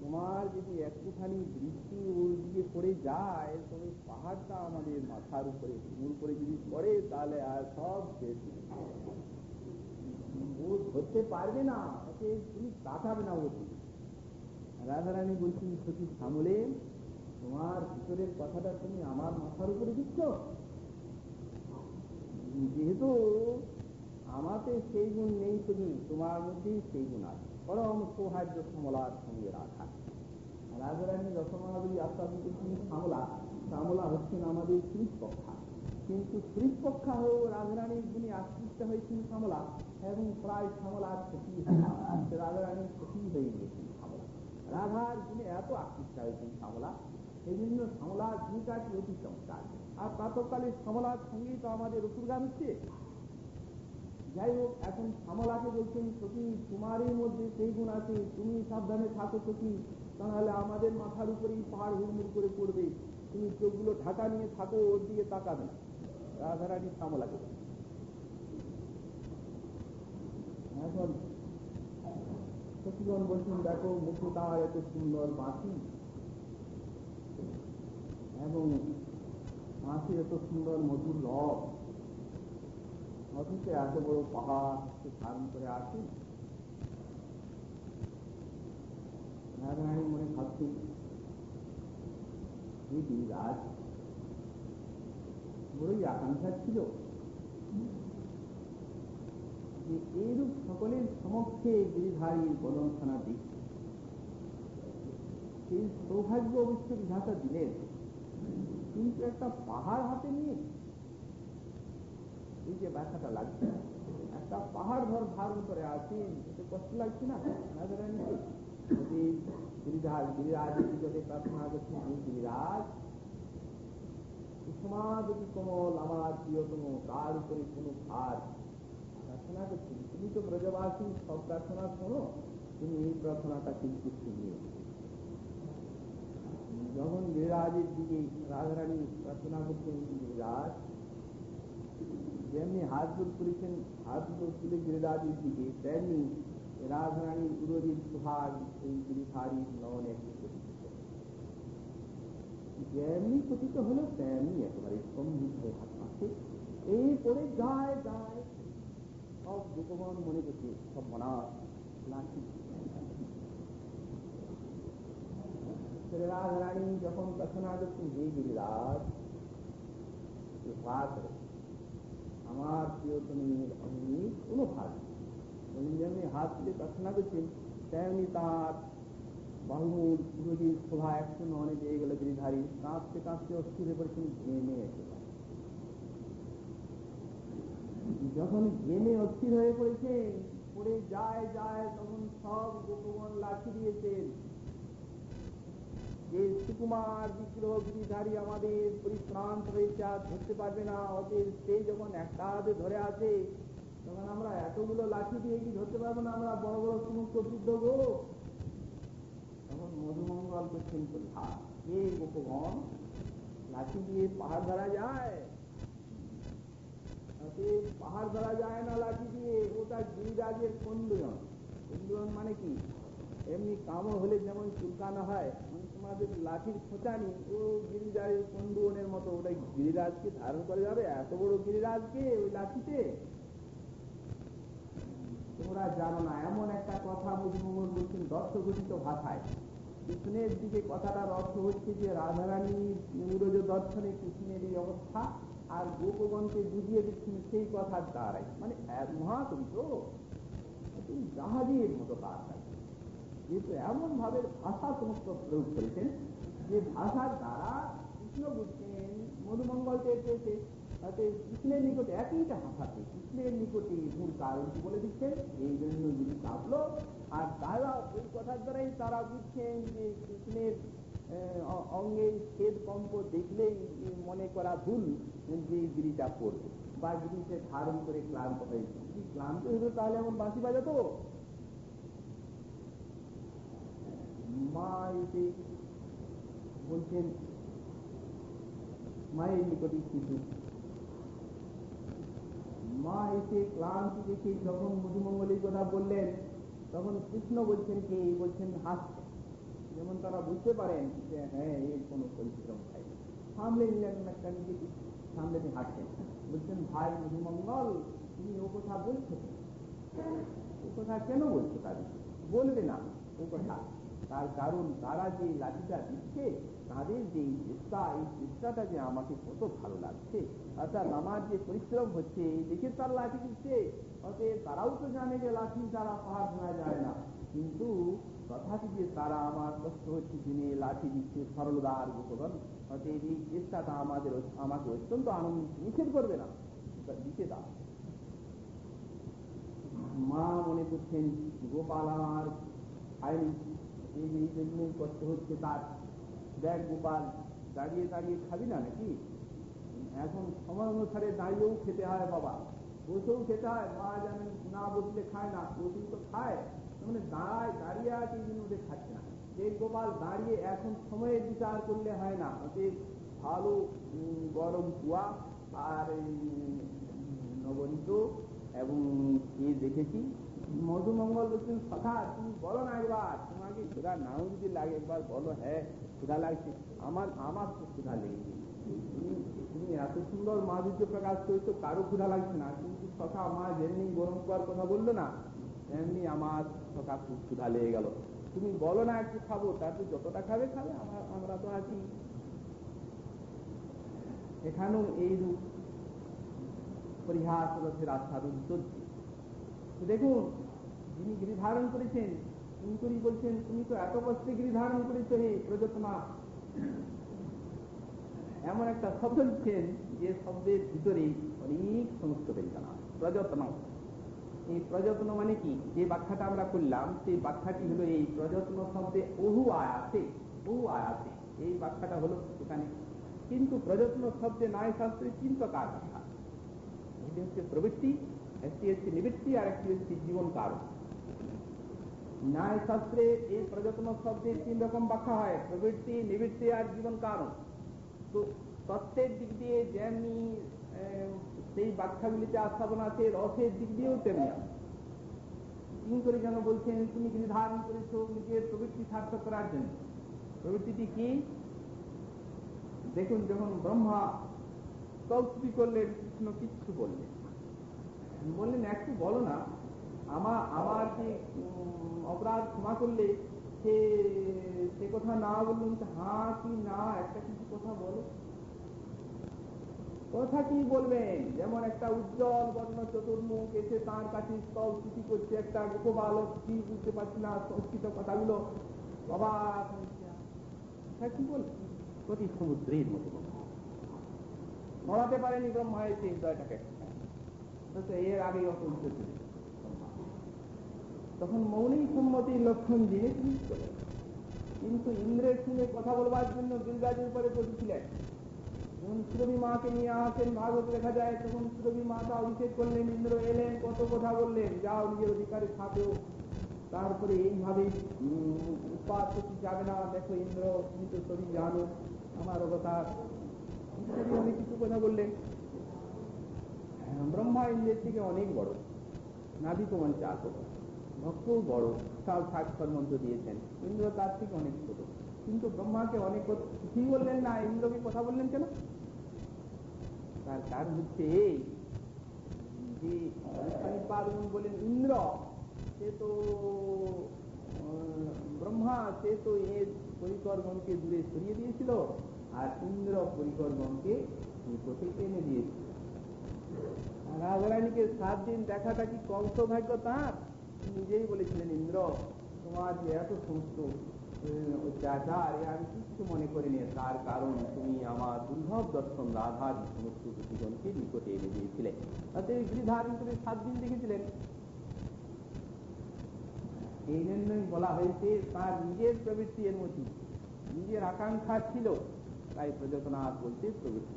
তোমার যদি একটুখানি বৃষ্টি ওর দিকে পড়ে যায় তবে পাহাড়টা আমাদের মাথার উপরে হুড়মুড় করে যদি পড়ে তাহলে আর সব শেষ, ও ধরতে পারবে না, ওকে তুমি তাকাবে না ওর দিকে। রাধারানী বলছেন সত্যি থামলে, তোমার ভিতরের কথাটা তুমি আমার মাথার উপরে দিচ্ছ, যেহেতু আমাতে সেই গুণ নেই, শুধু তোমার মধ্যেই সেই গুণ আছে, পরম সৌহার্য সমলার সঙ্গে রাখা। রাজারানী রসমাবলী আস্বাদন করছেন সামলা, সামলা হচ্ছেন আমাদের শ্রীপক্ষা, কিন্তু শ্রীপক্ষা হয়েও রাজারানীর গুণে আকৃষ্ট হয়েছেন সামলা, এবং প্রায় সামলার ক্ষতি রাজারানীর ক্ষতি হয়ে গিয়েছেন সামলা। রাধার গুণে এত আকৃষ্ট হয়েছেন সামলা, সেই জন্য সামলার ভূমিকাটি অতি চমৎকার। আর প্রাতকালে সামলার সঙ্গেই তো আমাদের অসুর গান হচ্ছে। যাই হোক, এখন সামলাকে বলছেন সখী তোমারই মধ্যে সেই গুণ আছে, তুমি সাবধানে থাকো সখী, তাহলে আমাদের মাথার উপরেই পাহাড় হুড়মুড় করে পড়বে, তুমি চোখগুলো ঢাকা নিয়ে থাকো, ওর দিকে তাকাবে না। রাধারানী সামলাকে এখন সখীগণ বলছেন দেখো মুখে তার এত সুন্দর বাঁশি, এবং বাঁশির এত সুন্দর মধুর রব, অথচ এত বড় পাহাড় ধারণ করে আসেন। রাধারানী মনে ভাবছেন গিরিরাজ বড়ই আকাঙ্ক্ষা ছিল যে এইরূপ সকলের সমক্ষে গিরিধারীর বদনখানা দেখছে, সেই সৌভাগ্য অবশ্য বিধাতা দিলেন, কিন্তু একটা পাহাড় হাতে নিয়ে এই যে ব্যথাটা লাগছে, একটা পাহাড় ধারণ করে আছেন, এতে কষ্ট লাগছে না রাধারানীকে? যদি গিরিরাজের দিকে প্রার্থনা করছেন, গিরিরাজ সমাধি কমল আমার প্রিয়তম, তার উপরে কোনো ভার প্রার্থনা করছেন। তুমি তো ব্রজবাসী, সব প্রার্থনা শোনো, তুমি এই প্রার্থনাটা কিন্তু শুনিয়ে। যখন গিরিরাজের দিকে রাধারানী প্রার্থনা করছেন, গিরিরাজ যেমনি হাত জোর করেছেন, হাত জোর তুলে গিরিরাজের দিকে, তেমনি রাধারানীর উরজির সুহাগ এই গিরিধারীর নয়নে যেমনি পতিত হলো তেমনি একেবারে স্তম্ভিত হয়ে হাত পাচ্ছে, এই পরে যায় যায় গোপগণ মনে করছে সব মনা লাঠি। রাধারানী যখন প্রার্থনা করছেন, হে গিরিরাজ আমার প্রিয়তমের অঙ্গে কোনো ভাগ, যেমনি হাত তুলে প্রার্থনা করছেন, তেমনি তার বাহুর পুরোটি শোভা 109 পেয়ে গেল। গিরিধারী কাঁপতে কাঁপতে অস্থির হয়ে পড়েছেন, ঘেমে এসে যখন ঘেমে অস্থির হয়ে পড়েছে, পড়ে যায় তখন সব গোপগণ লাঠি দিয়েছেন যে সুকুমার বিগ্রহ গিরিধারী আমাদের পরিশ্রান্ত হয়েছে, আর ধরতে পারবে না। অতএব সে যখন একটা হাতে ধরে আছে, তখন আমরা এতগুলো লাঠি দিয়ে কি ধরতে পারবো না? আমরা বড় বড় সমস্ত বৃদ্ধ গো। তখন মধুমঙ্গল করছেন কথা, কে গোপগণ লাঠি দিয়ে পাহাড় ধরা যায়? পাহাড় ধরা যায় না লাঠি দিয়ে, ওটা গিরিরাজের কন্দুয়ন। কন্দুয়ন মানে কি? এমনি কামড় হলে যেমন চুলকানো হয়, তোমাদের লাঠির খোঁচানি, ও গিরিরাজের কন্দুয়নের মতো। ওটা গিরিরাজকে ধারণ করে যাবে? এত বড় গিরিরাজকে ওই লাঠিতে? তোমরা জানো না, এমন একটা কথা মধুমঙ্গল বলছেন দর্শগঠিত ভাষায়। কৃষ্ণের দিকে কথাটার অর্থ হচ্ছে যে রাধারানী নিরজ দর্শনে কৃষ্ণের এই অবস্থা, আর গোপগণকে বুঝিয়ে দিচ্ছেন সেই কথার দ্বারাই। মানে মহাকবি তো জাহাজের মতো কাজ আছে, যেহেতু এমন ভাবে ভাষা সমস্ত প্রয়োগ করেছেন যে ভাষার দ্বারা কৃষ্ণ বুঝছেন, মধুমঙ্গল পেয়েছে, তাতে কৃষ্ণের নিকটে একইটা ভাষাতে কৃষ্ণের নিকটে মূল কারণটি বলে দিচ্ছেন। এই জন্য যিনি কাঁপলো, আর তারা ওই কথার দ্বারাই তারা বুঝছেন যে কৃষ্ণের অঙ্গে ছেদ কম্প দেখলেই মনে করা ভুল যে গিরিটা পড়বে বা গিরিতে ধারণ করে ক্লান্ত হয়েছে। যদি ক্লান্ত হতো তাহলে এমন বাঁশি বাজাতো? মা এসে বলছেন, মায়ের নিকটে শিশু, মা এসে ক্লান্তি দেখে যখন মধুমঙ্গলের কথা বললেন, তখন কৃষ্ণ বলছেন কি? বলছেন হাসছে, যেমন তারা বুঝতে পারেন যে হ্যাঁ এর কোনো পরিশ্রম হয়। সামলে নিলেন একটা নিজেকে, সামলে নিয়ে হাসছেন, বলছেন ভাই মধুমঙ্গল, তুমি ও কথা বলছো, ও কথা কেন বলছো? তাদের বলবে না ও কথা। তার কারণ তারা যে লাঠিটা দিচ্ছে, তাদের যে চেষ্টা, এই চেষ্টাটা যে আমাকে কত ভালো লাগছে। অর্থাৎ আমার যে পরিশ্রম হচ্ছে দেখে তার লাঠি দিচ্ছে। অতএব তারাও তো জানে যে লাঠি দ্বারা পাহাড় ধরা যায় না, কিন্তু তথাপি যে তারা আমার কষ্ট হচ্ছে যিনি লাঠি দিচ্ছে সরলদার গোপগণ, অতএব এই চেষ্টাটা আমাকে অত্যন্ত আনন্দ নিষেধ করবে না, দিতে দাও। মা মনে করছেন গোপাল আমার খায়নি, এই জন্যই কষ্ট হচ্ছে তার। দেখ গোপাল, দাঁড়িয়ে দাঁড়িয়ে খাবি না নাকি? এখন সময় অনুসারে দাঁড়িয়েও খেতে হয় বাবা, বসেও খেতে হয়। মা জানেন না বসলে খায় না, বসেই তো খায়। মানে দাঁড়িয়ে আছে এই জন্য ওদের খাচ্ছে না। এই গোপাল দাঁড়িয়ে এখন সময়ের বিচার করলে হয় না। ওদের ভালো গরম কুয়া আর নবনীত এবং দেখেছি। মধুমঙ্গল বলছেন, কথা তুমি বলো না একবার, তোমাকে ক্ষুধা নাও যদি লাগে একবার বলো, হ্যাঁ ক্ষুধা লাগছে, আমার তো ক্ষুধা লেগেছে। তুমি এত সুন্দর মাধুর্য প্রকাশ করেছো, কারো ক্ষুধা লাগছে না, কিন্তু সখা মা যেমনি গরম কুয়ার কথা বললো না, তেমনি আমার সখা খুব ক্ষুধা লেগে গেল। তুমি বলো না একটু খাবো, তাতে যতটা খাবে খাবে, আমরা তো আছি। এখানেও এইরূপ পরিহাস রথের আস্বাদন চলছে। দেখুন, যিনি গিরি ধারণ করেছেন তিনি বলছেন, তুমি তো এত কষ্টে গিরি ধারণ করেছো হে প্রযত্না। এমন একটা শব্দ দিচ্ছেন যে শব্দের ভিতরে অনেক সমস্ত বেদনা। প্রযত্ন, এই প্রযত্ন মানে কি? যে ব্যাখ্যাটা আমরা করলাম সেই ব্যাখ্যাটি হলো এই প্রযত্ন শব্দে বহু আয়াসে, এই ব্যাখ্যাটা হলো এখানে। কিন্তু প্রযত্ন শব্দে ন্যায় শাস্ত্রে 3 প্রকার ব্যাখ্যা। এটি হচ্ছে প্রবৃত্তি, একটি হচ্ছে নিবৃত্তি, আর একটি হচ্ছে জীবন কারণ। ন্যায় শাস্ত্রে এই প্রযত্ন শব্দে 3 রকম ব্যাখ্যা হয়, প্রবৃত্তি, নিবৃত্তি আর জীবন কারণ। তো তত্ত্বের দিক দিয়ে যেমনি সেই ব্যাখ্যাগুলিতে আস্থাপন আছে, রসের দিক দিয়েও তেমনি আছে। তিনি করে যেন বলছেন, তুমি গিরি ধারণ করেছো নিজের প্রবৃত্তি সার্থক করার জন্য। প্রবৃত্তিটি কি? দেখুন, যখন ব্রহ্মা স্তবস্তুতি করলেন, কৃষ্ণ কিচ্ছু বললেন। বললেন একটু বলো না, আমার যে অপরাধ ক্ষমা করলে সে কথা না বললুম, হ্যাঁ কি না একটা কিছু কথা বলো। কথা কি বলবেন? যেমন একটা উজ্জ্বল বর্ণ চতুর্মুখ এসে তাঁর কাছে স্থল স্থিতি করছে, একটা গোপবালক কি বুঝতে পারছি না সংস্কৃত কথাগুলো, অবাক কি বলবে? প্রতি সমুদ্রের মতো নড়াতে পারেনি ব্রহ্মা এসে হৃদয়টাকে। এর আগে অত উত্তর ছিল, তখন মৌলিক সম্মতির লক্ষণ দিয়ে ঠিক করে। কিন্তু ইন্দ্রের সঙ্গে কথা বলবার জন্য গিরিরাজের উপরে বসেছিলেন। যখন সুরভি মাকে নিয়ে আসেন, ভাগবত দেখা যায়, তখন সুরভি মাতা অভিষেক করলেন, ইন্দ্র এলেন, কত কথা বললেন, যাও নিজের অধিকারে থাকো। তারপরে এইভাবে উৎপাদ করতে যাবে না, দেখো ইন্দ্র তুমি তো সবই জানো আমার অবতার, ইত্যাদি অনেক কিছু কথা বললেন। ব্রহ্মা ইন্দ্রের থেকে অনেক বড়, নাভি প্রমাণ চাপ ভক্ত বড়, সাল সাক্ষর মন্ত্র দিয়েছেন, ইন্দ্র তার থেকে অনেক ছোট। কিন্তু ব্রহ্মাকে অনেক কিছুই বললেন না, ইন্দ্রকে কথা বললেন কেন? তার কারণ হচ্ছে এই যে বলেন ইন্দ্র সে তো ব্রহ্মা, সে তো এর পরিকরগণকে দূরে সরিয়ে দিয়েছিল, আর ইন্দ্র পরিকরগণকে নিকটে এনে দিয়েছিল। রাধারানীকে 7 দিন দেখাটা কি কম সৌভাগ্য তাঁর? নিজেই বলেছিলেন, ইন্দ্র তোমার যে এত সমস্ত অত্যাচার আমি কিছু মনে করিনি, তার কারণ তুমি আমার দুর্লভ দর্শন রাধার সমস্ত দুজনকে নিকটে এনে দিয়েছিলে। তাতে গিরিধারণ করে 7 দিন দেখেছিলেন। এই জন্যই বলা হয়েছে তার নিজের প্রবৃত্তি এর মধ্যে, নিজের আকাঙ্ক্ষা ছিল, তাই প্রযত্নাথ বলতে প্রবৃত্তি।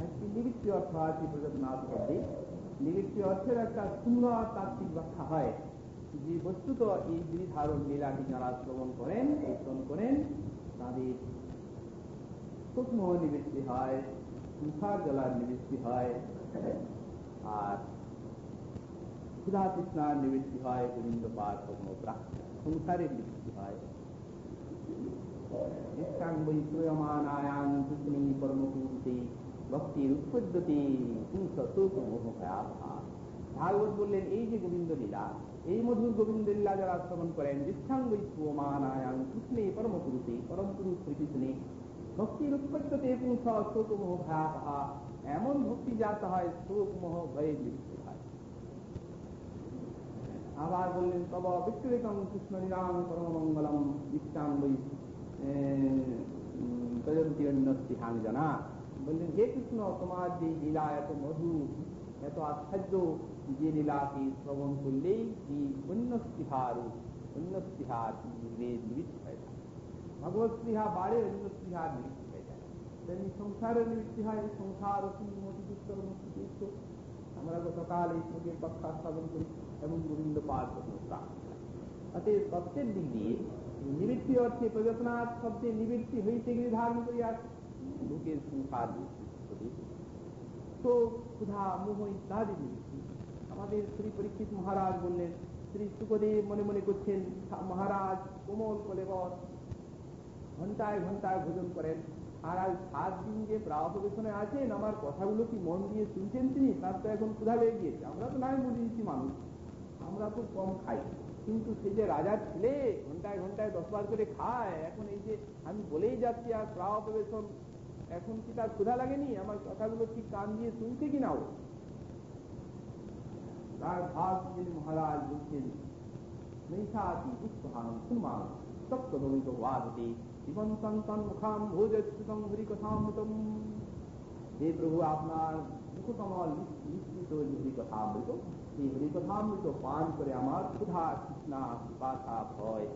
একটি নিবৃত্তি অর্থ আছে প্রযত্নাথ শব্দে। নিবৃত্তি অর্থের একটা সুন্দর তাত্ত্বিক ব্যাখ্যা হয় যে বস্তুত এই গিরিধারণ লীলাটি যারা শ্রবণ করেন, কীর্তন করেন, তাদের সূক্ষ্ম নিবৃত্তি হয়, সংসার জলার নিবৃত্তি হয়, আর ক্ষুধা তৃষ্ণার নিবৃত্তি হয়, গোবিন্দ পাঠ সংসারের নিবৃত্তি হয়। ভাগবত বললেন এই যে গোবিন্দ লীলা, এই মধুর গোবিন্দ লীলা যারা শ্রবণ করেন, দৃষ্টাঙ্গমানায়াং কৃষ্ণে পরম পুরুষে পরম পুরুষ শ্রীকৃষ্ণে ভক্তির উৎপত্তিতে পুংস শোক মোহ ভয়াবহা, এমন ভক্তি জাত হয় শোক মোহ ভয়ে নিবৃত্তি হয়। আবার বললেন তব বিক্রিতম কৃষ্ণ লীলাং পরম মঙ্গলম দৃষ্টাঙ্গই জানা। বললেন হে কৃষ্ণ, তোমার যে লীলা এত মধু, এত আশ্চর্য, যে লীলাকে শ্রবণ করলেই এই অন্য স্পৃহার নিবৃত্তি হয়ে যায়, ভগবত স্পৃহা বাড়ে, অন্য স্পৃহার নিবৃত্তি হয়ে যায়। তেমনি সংসারের নিবৃত্তি হয়, সংসার অতি আমরা গতকাল এই শ্লোকের ব্যাখ্যা স্থাপন করি এবং গোবিন্দ পাঠ তত্ত্বের দিক দিয়ে নিবৃত্তি অর্থে প্রযত্নাথ শব্দে নিবৃত্তি হইতে গিয়ে ধারণ করিয়া লোকের সংসার তো ক্ষুধা মোহ ইত্যাদি নিবৃত্তি। আমাদের শ্রী পরীক্ষিত মহারাজ বললেন, শ্রী সুখদেব মনে মনে করছেন মহারাজ কোমল কলেবর ঘন্টায় ঘন্টায় ভোজন করেন, আর আজ 7 দিন যে প্রাববেশনে আছেন, আমার কথাগুলো কি মন দিয়ে শুনছেন তিনি? তার তো এখন ক্ষুধা লেগে গিয়েছে। আমরা তো নাই বুঝেছি মানুষ, আমরা তো কম খাই, কিন্তু সে যে রাজার ছেলে ঘন্টায় ঘন্টায় 10 বার করে খায়, এখন এই যে আমি বলেই যাচ্ছি আর প্রাববেশন, এখন কি তার ক্ষুধা লাগেনি? আমার কথাগুলো ঠিক কান দিয়ে শুনছে কিনা? ও তার ভাব যিনি মহারাজ বলছেন নৈশাতি উৎসাহান সুমান সপ্তমিত ওয়াদতে জীবন সন্তান মুখাম ভোজম হরিকথামৃতম। হে প্রভু, আপনার মুখকমল নিশ্চিত হরিকথামৃত, এই হরিকথামৃত পান করে আমার ক্ষুধা তৃষ্ণা পিপাসা ভয়,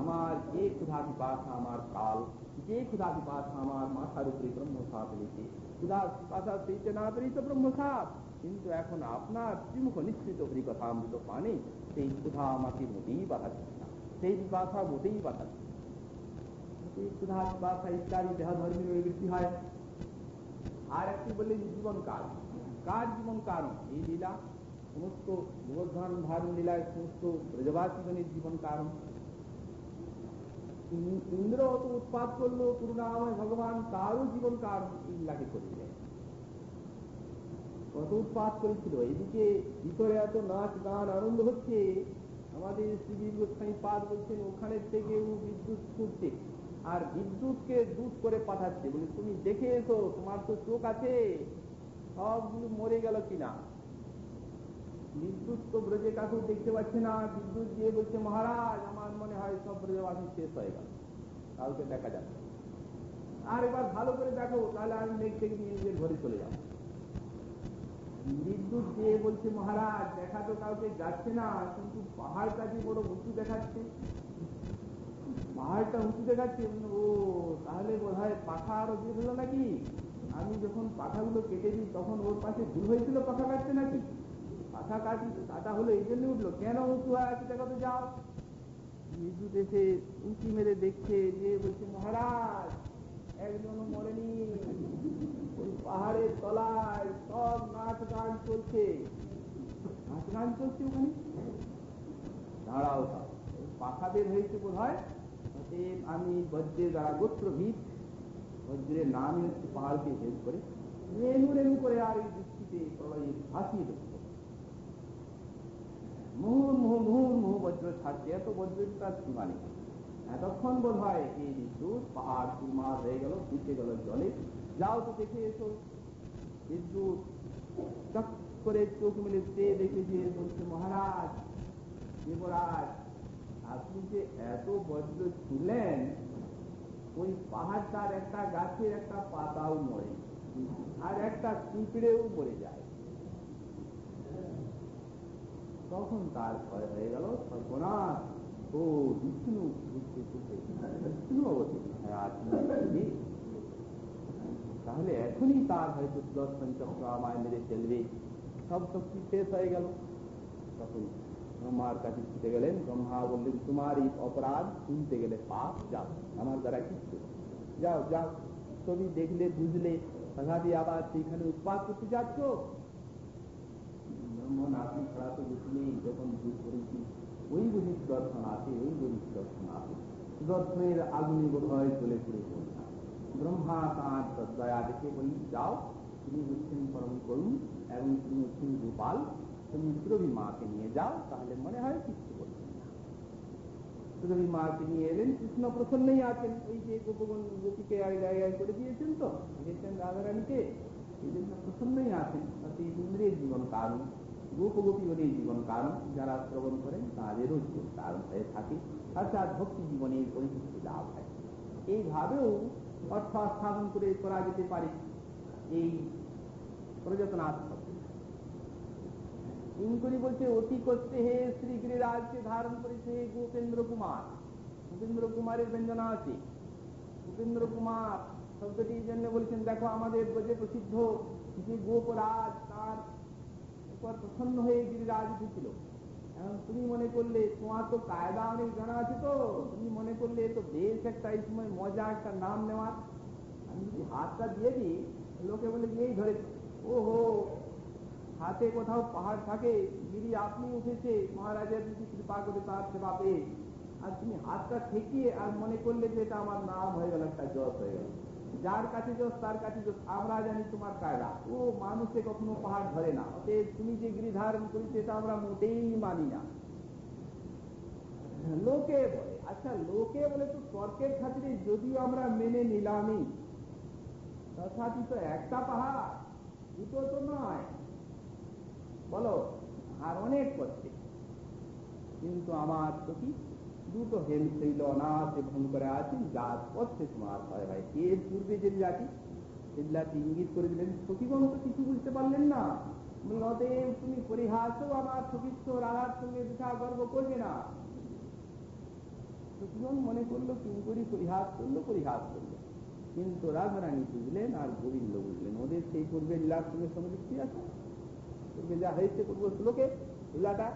আমার যে ক্ষুধা পিপাসা আমার কাল, যে ক্ষুধা পিপাসা আমার মাথার উপরে ব্রহ্মসাপ ফেলেছে, ক্ষুধা পিপাসা সেইতে না পেরেই তো ব্রহ্মসাপ, কিন্তু এখন আপনার ত্রিমুখ নিশ্চিত হরিকথামৃত পানে সেই ক্ষুধা আমাকে মোটেই বাধা দিচ্ছে না, সেই পিপাসা মোটেই বাধা দিচ্ছে না। ক্ষুধা পিপাসা ইত্যাদি দেহধর্মী নিবৃত্তি হয়। আর একটি বললেন জীবন কারণ। কার জীবন কারণ? এই লীলা, সমস্ত গোবর্ধন ধারণ লীলায় সমস্ত ব্রজবাসীগণের জীবন কারণ। ইন্দ্র অত উৎপাত করলো, করুণাময় ভগবান তারও জীবন কারণ এই লীলাকে করে দিলেন। কত উৎপাত করেছিল। এদিকে ভিতরে এত নাচ গান আনন্দ হচ্ছে, আমাদের শ্রী গোস্বামী পাদ বলছেন ওখানের থেকেও বিদ্যুৎ ছুটছে, আর বিদ্যুৎকে দূত করে পাঠাচ্ছে, বলে তুমি দেখে এসো, তোমার তো চোখ আছে, সবগুলো মরে গেল কিনা। বিদ্যুৎ তো ব্রজে কাকুর দেখতে পাচ্ছে না, বিদ্যুৎ দিয়ে বলছে মহারাজ আমার মনে হয় সব ব্রজবাসী শেষ হয়ে গেল, কাউকে দেখা যাচ্ছে, আর এবার ভালো করে দেখো, তাহলে আমি মেঘ থেকে নিয়ে নিজের ঘরে চলে যাবো। বিদ্যুৎ দিয়ে বলছে মহারাজ দেখা তো কাউকে যাচ্ছে না, কিন্তু পাহাড়টা যে বড় উঁচু দেখাচ্ছে, পাহাড়টা উঁচু দেখাচ্ছে। ও তাহলে বোধ হয় পাখা আরো বের হলো নাকি, আমি যখন পাখাগুলো কেটে দিই তখন ওর পাশে ভুল হয়েছিল পাখা কাটছে নাকি, পাখা কাটা হলো এই জন্য উঠলো, কেন উঁচু হয় আছে দেখো তো যাও। বিদ্যুৎ এসে উঁচি মেরে দেখছে, যে বলছে মহারাজ একজনও মরেনি, ওই পাহাড়ের তলায় সব নাচ গান চলছে, নাচ গান চলছে ওখানে, দাঁড়াও পাখা বের হয়েছে বোধ হয়। আমি বজ্রের দ্বারা গোত্রভিত, বজ্রের নামই হচ্ছে পাহাড়কে ভেদ করে রেণু রেণু করে আর এই দৃষ্টিতে প্রলয়ে ভাসিয়ে দেখছে, মুহুর্মুহু বজ্র ছাড়ছে, এত বজ্রের তার সীমা নেই। এতক্ষণ বোধ হয় এই বিদ্যুৎ পাহাড় চুরমার হয়ে গেল, ভিজে গেল জলে, যাও তো দেখে এসো। বিদ্যুৎ চক করে চোখ মেলে চেয়ে দেখে যে বলছে মহারাজ দেবরাজ আপনি যে এত বজ্র ছুড়লেন, ওই পাহাড়টার একটা গাছের একটা পাতাও মরে, আর একটা পিঁপড়েও মরে যায়। তখন তার ভয় হয়ে গেল, সর্বনাশ, ও বিষ্ণু বিষ্ণু অবধি, তাহলে এখনই তার হয়তো সুদর্শন চক্র আমায় মেরে ফেলবে, সব শক্তি শেষ হয়ে গেল। তখন ব্রহ্মার কাছে ছুটে গেলেন, ব্রহ্মা বললেন তোমার এই অপরাধ শুনতে গেলে পাপ, যাও আমার দ্বারা কিচ্ছু, যাও যাও, ছবি দেখলে বুঝলে, তথাপি আবার সেইখানে উৎপাত করতে যাচ্ছ। ব্রহ্মণ আপনি ছাড়া তো বুঝলি, যখন ভুল করেছি ওই বুঝি সুদর্শন আছে, ওই বুঝি সুদর্শন আছে, সুদর্শনের আগুনে বোধ হয় চলে পড়ে পড়ি না। ব্রহ্মা তাঁর দয়া দেখে বলি যাও, তিনি হচ্ছেন পরম করুণ এবং তিনি হচ্ছেন গোপাল, তুমি সুরভি মাকে নিয়ে যাও, তাহলে মনে হয় কিছু করবেন না। সুরভি মাকে নিয়ে এলেন, কৃষ্ণ প্রসন্নই আছেন, ওই যে গোপগণ গোপীকে এক জায়গায় করে দিয়েছেন, তো দিয়েছেন রাধারানীকে, এই জন্য প্রসন্নই আছেন। ইন্দ্রিয়ের জীবন কারণ, গোপগোপী ওদের জীবন কারণ, যারা শ্রবণ করেন তাদেরও জীবন কারণ হয়ে থাকে, অর্থাৎ ভক্তি জীবনের পরিচিতি লাভ হয়। এইভাবেও অর্থ স্থাপন করে করা যেতে পারে এই প্রযত্নার্থ। ইনকরি বলছে অতি করতে হে শ্রী গিরিরাজকে ধারণ করেছে গোপেন্দ্র কুমার, গোপেন্দ্র কুমারের ব্যঞ্জনা আছে। গোপেন্দ্র কুমার শব্দটির জন্য বলছেন দেখো আমাদের ব্রজে প্রসিদ্ধ যে গোপরাজ, তার উপর প্রসন্ন হয়ে গিরিরাজ উঠেছিল। এখন তুমি মনে করলে, তোমার তো কায়দা অনেক জানা আছে, তো তুমি মনে করলে তো বেশ একটা এই সময় মজা একটা নাম নেওয়ার, আমি যদি হাতটা দিয়ে দিই লোকে বলে এই ধরে, ওহো হাতে কোথাও পাহাড় থাকে, গিরি আপনি উঠেছে মহারাজের যদি কৃপা করে তার সেবা পেয়ে, আর তুমি হাতটা ঠেকিয়ে আর মনে করলে যে এটা আমার নাম হয়ে গেল, একটা যশ হয়ে গেল, যার কাছে যশ তার কাছে যশ। আমরা জানি তোমার কায়দা, ও মানুষে কখনো পাহাড় ধরে না, তুমি যে গিরি ধারণ করেছে এটা আমরা মোটেই মানি না। লোকে বলে, আচ্ছা লোকে বলে তো তর্কের খাতিরে যদিও আমরা মেনে নিলামই, তথাপি তো একটা পাহাড়, দুটো তো নয়, বলো আর অনেক করছে, কিন্তু আমার তো কি দুটো হেল শৈল অনাথে ভ্রম করে আছেন, যার পথে তোমার ভয় হয়। এর পূর্বে যে জাতি, সেগুলাকে ইঙ্গিত করে দিলেন। সখীগণ তো কিছু বুঝতে পারলেন না, অতএব তুমি পরিহাসও আমার সখীত্ব রাধার সঙ্গে বৃথা গর্ব করবে না। সখীগণ মনে করলো কিঙ্করি পরিহাস করলো, কিন্তু রাধারানী বুঝলেন আর গোবিন্দ বুঝলেন, ওদের সেই পূর্বে লীলার সঙ্গে সমৃদ্ধি আছে, পূর্বে যা হয়েছে পূর্ব শ্লোকে লীলাটা,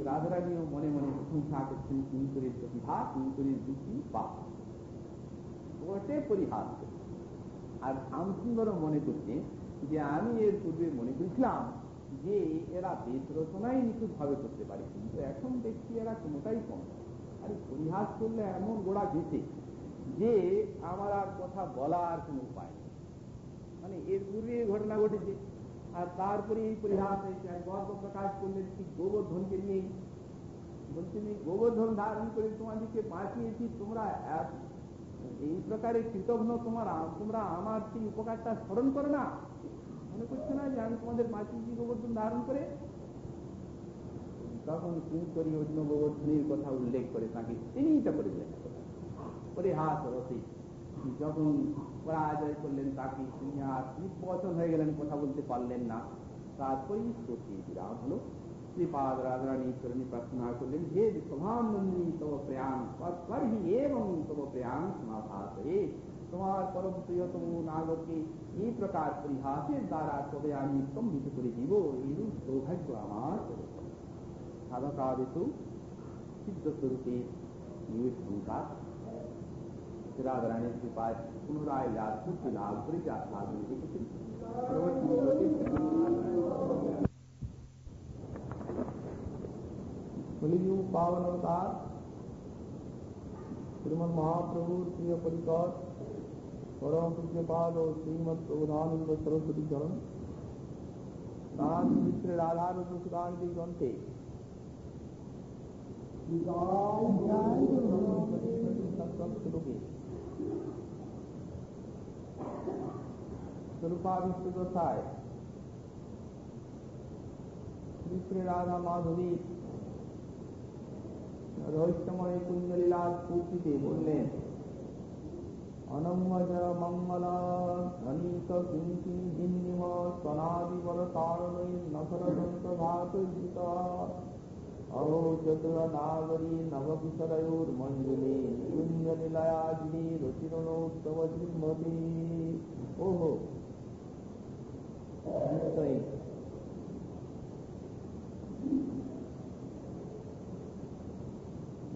রাধারানীও মনে মনে প্রশংসা করছেন কিঙ্করির প্রতিভা, কিঙ্করির বুদ্ধি বা ওটে পরিহাস করছে। আর শ্যামসুন্দরও মনে করছে যে আমি এর পূর্বে মনে করেছিলাম যে এরা বেদ রচনাই নিখুঁত ভাবে করতে পারে, কিন্তু এখন দেখছি এরা কোনোটাই কম। আর পরিহাস করলে এমন গোড়া ঘেঁষে যে আমার আর কথা বলার কোনো উপায় নেই। মানে এর পূর্বে ঘটনা ঘটেছে, আর তারপরে এই পরিহাস গর্ব প্রকাশ করলেন ঠিক গোবর্ধনকে নিয়েই, বলছেন এই গোবর্ধন ধারণ করে তোমাদেরকে বাঁচিয়েছি, তোমরা এই প্রকারে কৃতজ্ঞ, তোমরা আমার সেই উপকারটা স্মরণ করো না, মনে করছে না যে আমি তোমাদের বাঁচিয়েছি গোবর্ধন ধারণ করে। তখন কিঙ্করী অন্য গোবর্ধনের কথা উল্লেখ করে তাকে চিহ্নিত করে দিলেন পরিহাস রসে। যখন পরাজয় করলেন তাকে, তিনি আর নির্বচন হয়ে গেলেন, কথা বলতে পারলেন না। তারপরেই শোকে বিরাম হলো। শ্রীপাদ রাজরানী ঈশ্বরণী প্রার্থনা করলেন, হে সভানন্দী তব প্রয়াণ করহি এবং তব প্রয়াণ সমাভাস, তোমার পরম প্রিয়তম নাগকে এই প্রকার পরিহাসের দ্বারা তবে আমি স্তম্ভিত করে দিব, এইরূপ সৌভাগ্য আমার সাধকাদিতু সিদ্ধস্বরূপে নিবেশনকার। রাজরানীর কৃপায় পুনরায় রাজপুত্র লাভ করে যাত্রা দেখেছেন। कलियुग पावन अवतार श्रीमद महाप्रभुर प्रिय परिकर परम पूज्यपाद और श्रीमद प्रबोधानंद सरस्वती चरण नाम श्री राधा रुद्रसुदान के ग्रंथे स्वरूपाभिष्ट दशाय श्री श्री राधा माधवी रहस्यमय कुंजलीला स्फूर्तिते बोललेन, अनंगज मंगल धनिक किंकिनी जिन्निम सनादिवर तारणै नखर दंत भात जिता अहो चतुर नागरी नवकिशरयोर्मंजुले कुंजलीलयाजिनी रुचिरणोत्सव श्रीमती। ओहो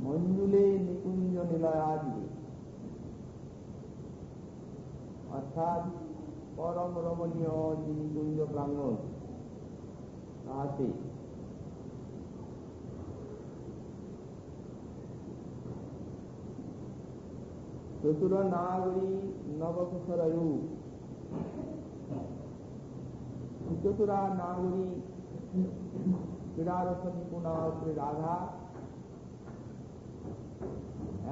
মঞ্জুলে নিকুঞ্জ নিলয়াজিনী, অর্থাৎ পরম রমণীয় যে নিকুঞ্জ প্রাঙ্গণ, তাহাতে চতুর নাগরী নবকুশরায়ু, চতুরা নাগরী ক্রীড়ারস নিপুণা শ্রী রাধা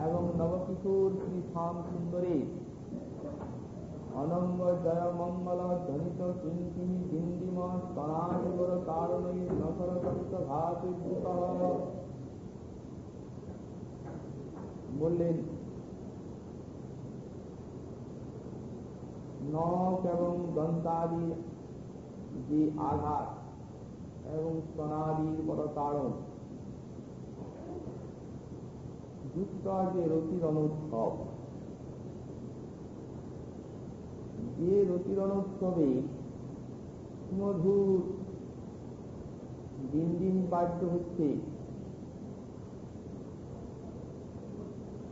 এবং নবকিশোর শ্রী শ্যাম সুন্দরী অনঙ্গ জয় মঙ্গল ধ্বনিত কিঙ্কিনি বিন্দিম স্তনাদিবর তারণৈ নখর করিত ভাতৃভূত বললেন, নখ এবং দন্তাদি যে আঘাত এবং স্তনাদির বড় তাড়ন যুক্ত যে রতিরণোৎসব, যে রতিরণোৎসবে সুমধুর দিন দিন বাদ্য হচ্ছে,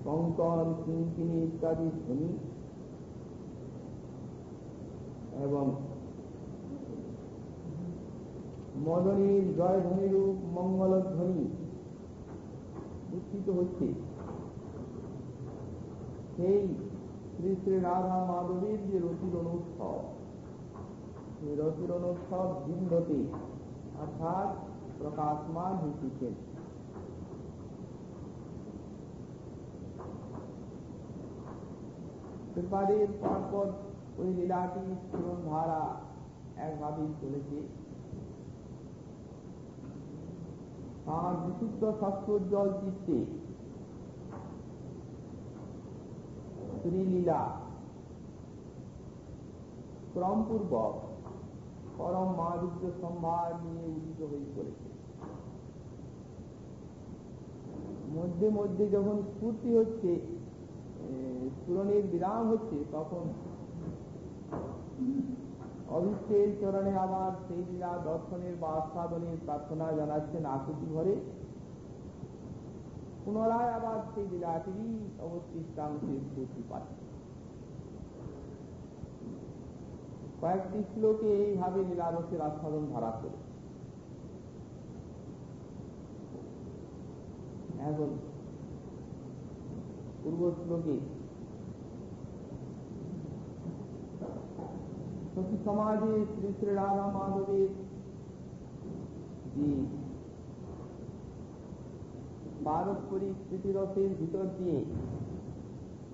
কঙ্কন কিঙ্কিনি ইত্যাদি ধ্বনি এবং মদনীর জয়ধ্বনিরূপ মঙ্গল ধ্বনি উত্থিত হচ্ছে, সেই শ্রী শ্রী রাধা মাধবীর যে রতিরণোৎসব, সেই রতিরণোৎসব বৃন্দতে অর্থাৎ প্রকাশমান হইতেছেন। কৃপাদের পরপর ওই লীলাটি স্ফুরণ ধারা একভাবেই চলেছে। তাঁর বিশুদ্ধ শাস্ত্রোজ্জ্বল চিত্তে শ্রীলীলা ক্রমপূর্বক পরম মাধুর্য সম্ভার নিয়ে উদিত হয়ে পড়েছে। মধ্যে মধ্যে যখন স্ফূর্তি হচ্ছে, স্ফুরণের বিরাম হচ্ছে, তখন অভীষ্টের চরণে আবার সেই লীলা দর্শনের বা আস্বাদনের প্রার্থনা জানাচ্ছেন আকুতি ভরে। পুনরায় আবার সেই লীলাটিরই অবশিষ্টাংশের স্ফূর্তি পাচ্ছে। কয়েকটি শ্লোকে এইভাবে লীলারসের আস্বাদন ধারা করে। এখন পূর্ব শ্লোকে সখী সমাজে শ্রী শ্রী রাধা মাধবের যে পারস্পরিক স্মৃতিরসের ভিতর দিয়ে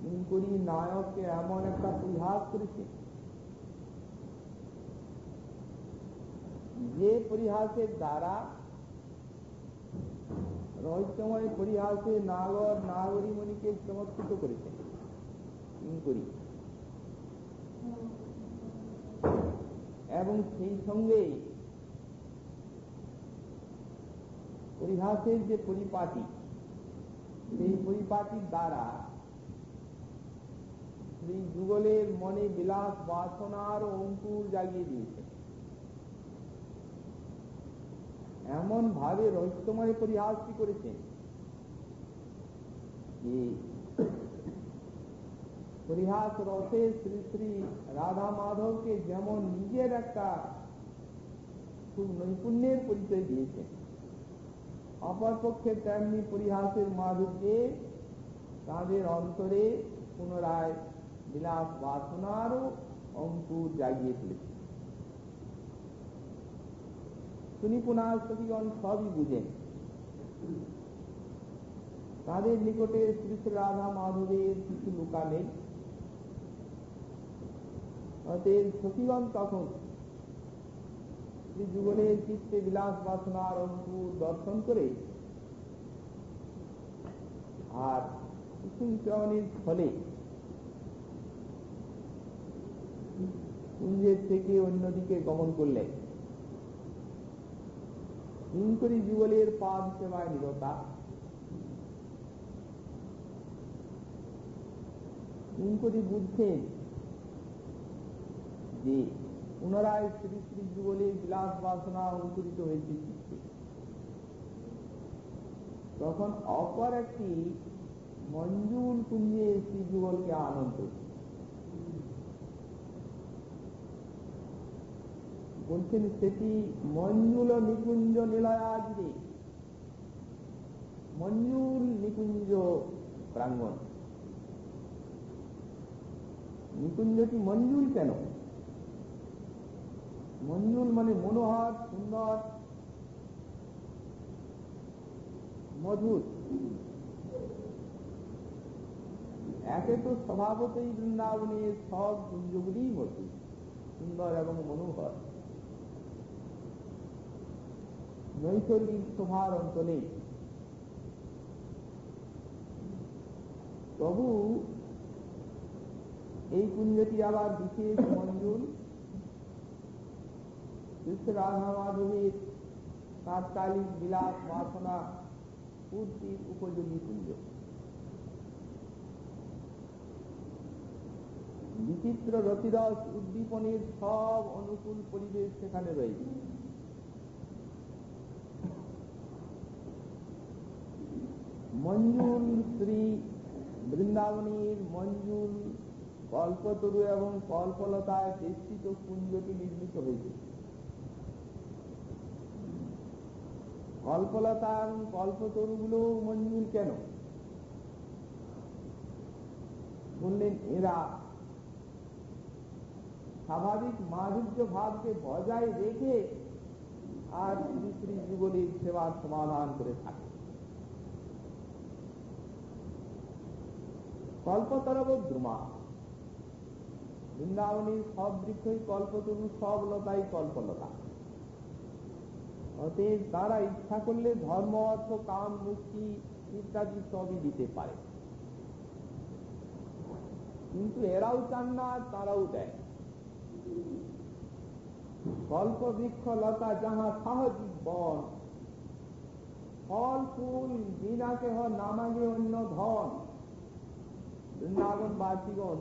কিঙ্করী নায়ককে এমন একটা পরিহাস করেছে, যে পরিহাসের দ্বারা রহস্যময় পরিহাসে নাগর নাগরীমণিকে চমৎকৃত করেছে কিঙ্করী, এবং সেই সঙ্গে পরিহাসের যে পরিপাটি, সেই পরিপাটির দ্বারা শ্রী যুগলের মনে বিলাস বাসনার অঙ্কুর জাগিয়ে দিয়েছে। এমন ভাবে রহস্যময় পরিহাসটি করেছেন যে পরিহাস রসে শ্রী শ্রী রাধা মাধবকে যেমন নিজের একটা খুব নৈপুণ্যের পরিচয় দিয়েছে, অপরপক্ষে তেমনি পরিহাসের মাধুর্যে তাদের অন্তরে পুনরায় বিলাস বাসনারও অঙ্কুর জাগিয়ে তুলেছে। সুনিপুণাসতিগণ সবই বুঝেন, তাদের নিকটে শ্রী শ্রী রাধা মাধবের কিছু লুকা নেই। অতএব সতীগণ তখন শ্রী যুগলের চিত্তে বিলাস বাসনার অঙ্কুর দর্শন করে আর কুসুম চয়নের ফলে কুঞ্জের থেকে অন্যদিকে গমন করলেন। কিঙ্করী যুগলের পাদ সেবায় নিরতা, কিঙ্করী বুঝছেন যে পুনরায় শ্রী শ্রী যুগলের বিলাস বাসনা অঙ্কুরিত হয়েছে চিত্তে। তখন অপর একটি মঞ্জুল কুঞ্জে শ্রী যুগলকে আনন্দ বলছেন, সেটি মঞ্জুল নিকুঞ্জ নিলয়াদ্রি, মঞ্জুল নিকুঞ্জ প্রাঙ্গণ। নিকুঞ্জটি মঞ্জুল কেন? মঞ্জুল মানে মনোহর, সুন্দর, মধুর। একে তো স্বভাবতই বৃন্দাবনের সব কুঞ্জগুলি মধুর, সুন্দর এবং মনোহর, নৈসর্গিক শোভার অন্ত নেই। তবু এই কুঞ্জটি আবার বিশেষ মঞ্জুল, শ্রী রাধা মাধবের তাৎকালিক বিলাস বাসনা পূর্তির উপযোগী কুঞ্জ। বিচিত্র রতিরস উদ্দীপনের সব অনুকূল পরিবেশ সেখানে রয়েছে। মঞ্জুল শ্রী বৃন্দাবনের মঞ্জুল কল্পতরু এবং কল্পলতায় বেষ্টিত কুঞ্জটি নির্মিত হয়েছে। কল্পলতা এবং কল্পতরুগুলো মঞ্জুল কেন? বললেন, এরা স্বাভাবিক মাধুর্য ভাবকে বজায় রেখে আর শ্রী শ্রী যুগলের সেবার সমাধান করে থাকে। কল্পতরব দ্রুমা, বৃন্দাবনের সব বৃক্ষই কল্পতরু, সব লতাই কল্পলতা। অতএব তারা ইচ্ছা করলে ধর্ম, অর্থ, কাম, মুক্তি ইত্যাদি সবই দিতে পারে, কিন্তু এরাও চান না, তারাও দেয়। কল্প বৃক্ষ লতা যাহা সাহজিক বন, ফল ফুল বিনা কেহ নামাগে অন্য ধন। বৃন্দাবন বাসীগণ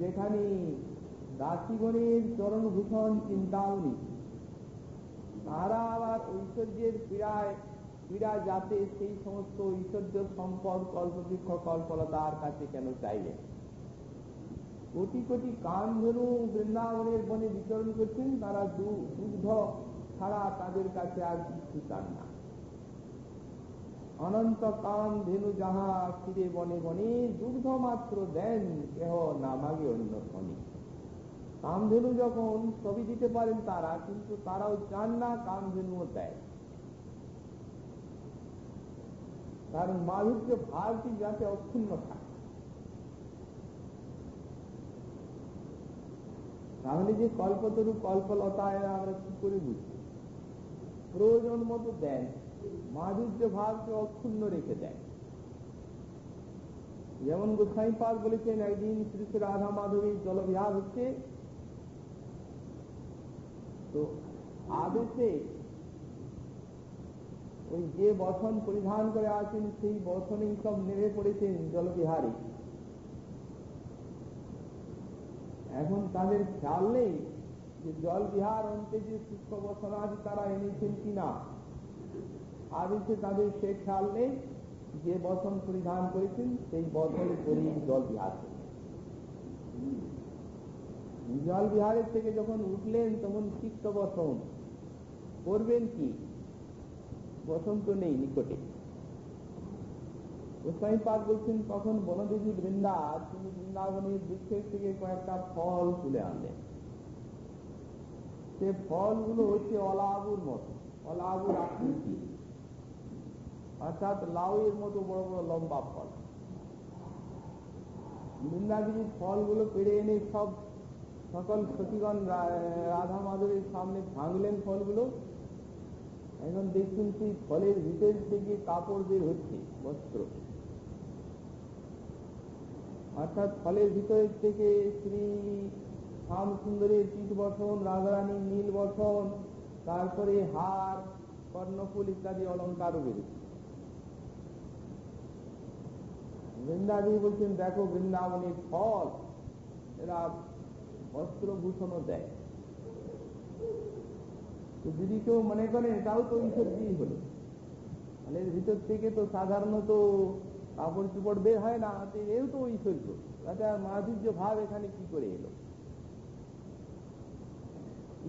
যেখানে দাসীগণের চরণভূষণ চিন্তামণি, তারা আবার ঐশ্বর্যের পীড়া যাতে সেই সমস্ত ঐশ্বর্য সম্পদ কল্পবৃক্ষ কল্পলতার কাছে কেন চাইলে? কোটি কোটি কামধেনু বৃন্দাবনের বনে বিচরণ করছেন, তারা দুগ্ধ ছাড়া তাদের কাছে আর কিছু চান না। অনন্ত কামধেনু যাহা ফিরে বনে বনে, দুগ্ধ মাত্র দেন কেহ নামাগে অন্য ধনী। কামধেনু যখন সবই দিতে পারেন তারা, কিন্তু তারাও চান না কামধেনুও দেয়, কারণ মাধুর্য ভাবটি যাতে অক্ষুণ্ণ থাকে। তাহলে যে কল্পতরু কল্পলতায় আমরা কি করে বুঝি? প্রয়োজন মতো দেন, মাধুর্য ভাবকে অক্ষুণ্ণ রেখে দেয়। যেমন গোসাইপাদ বলেছেন, একদিন শ্রী শ্রী রাধা মাধবীর জলবিহার হচ্ছে, তো আদেশে ওই যে বসন পরিধান করে আছেন সেই বসনেই সব নেমে পড়েছেন জলবিহারে। এখন তাদের খেয়াল নেই যে জলবিহার অন্তে যে পুষ্প বসনাদি তারা এনেছেন কিনা। আদেশে তাদের সে খেয়াল নেই, যে বসন পরিধান করেছেন সেই বসন করেই জলবিহার করলেন। জলবিহারের থেকে যখন উঠলেন তখন চিত্ত বসন করবেন কি? বসন্ত নেই নিকটে। গোসাইপাদ বলছেন, তখন বনদেবী বৃন্দা তিনি বৃন্দাবনের বৃক্ষের থেকে কয়েকটা ফল তুলে আনলেন। সে ফলগুলো হচ্ছে অলাবুর মতো, অলাবুর আকৃতি, অর্থাৎ লাউয়ের মতো বড় বড় লম্বা ফল। বৃন্দাদেবী ফলগুলো পেড়ে এনে সব সকল সতীগণ রাধা মাধবের সামনে ভাঙলেন ফলগুলো। এখন দেখুন সেই ফলের ভিতর থেকে কাপড় বের হচ্ছে, বস্ত্র, অর্থাৎ ফলের ভিতর থেকে শ্রী শ্যাম সুন্দরের পীঠ বসন, রাধারানীর নীল বসন, তারপরে হার, কর্ণফুল ইত্যাদি অলঙ্কারও বেরোচ্ছে। বৃন্দাদেবী বলছেন, দেখো বৃন্দাবনের ফল, এরা বস্ত্রভূষণও দেয়। যদি কেউ মনে করে এটাও তো ঐশ্বর্যই হলো, ফলের ভিতর থেকে তো সাধারণত কাপড় চুপড় বের হয় না, এও তো ঐশ্বর্য, এটা মাধুর্য ভাব এখানে কি করে এলো?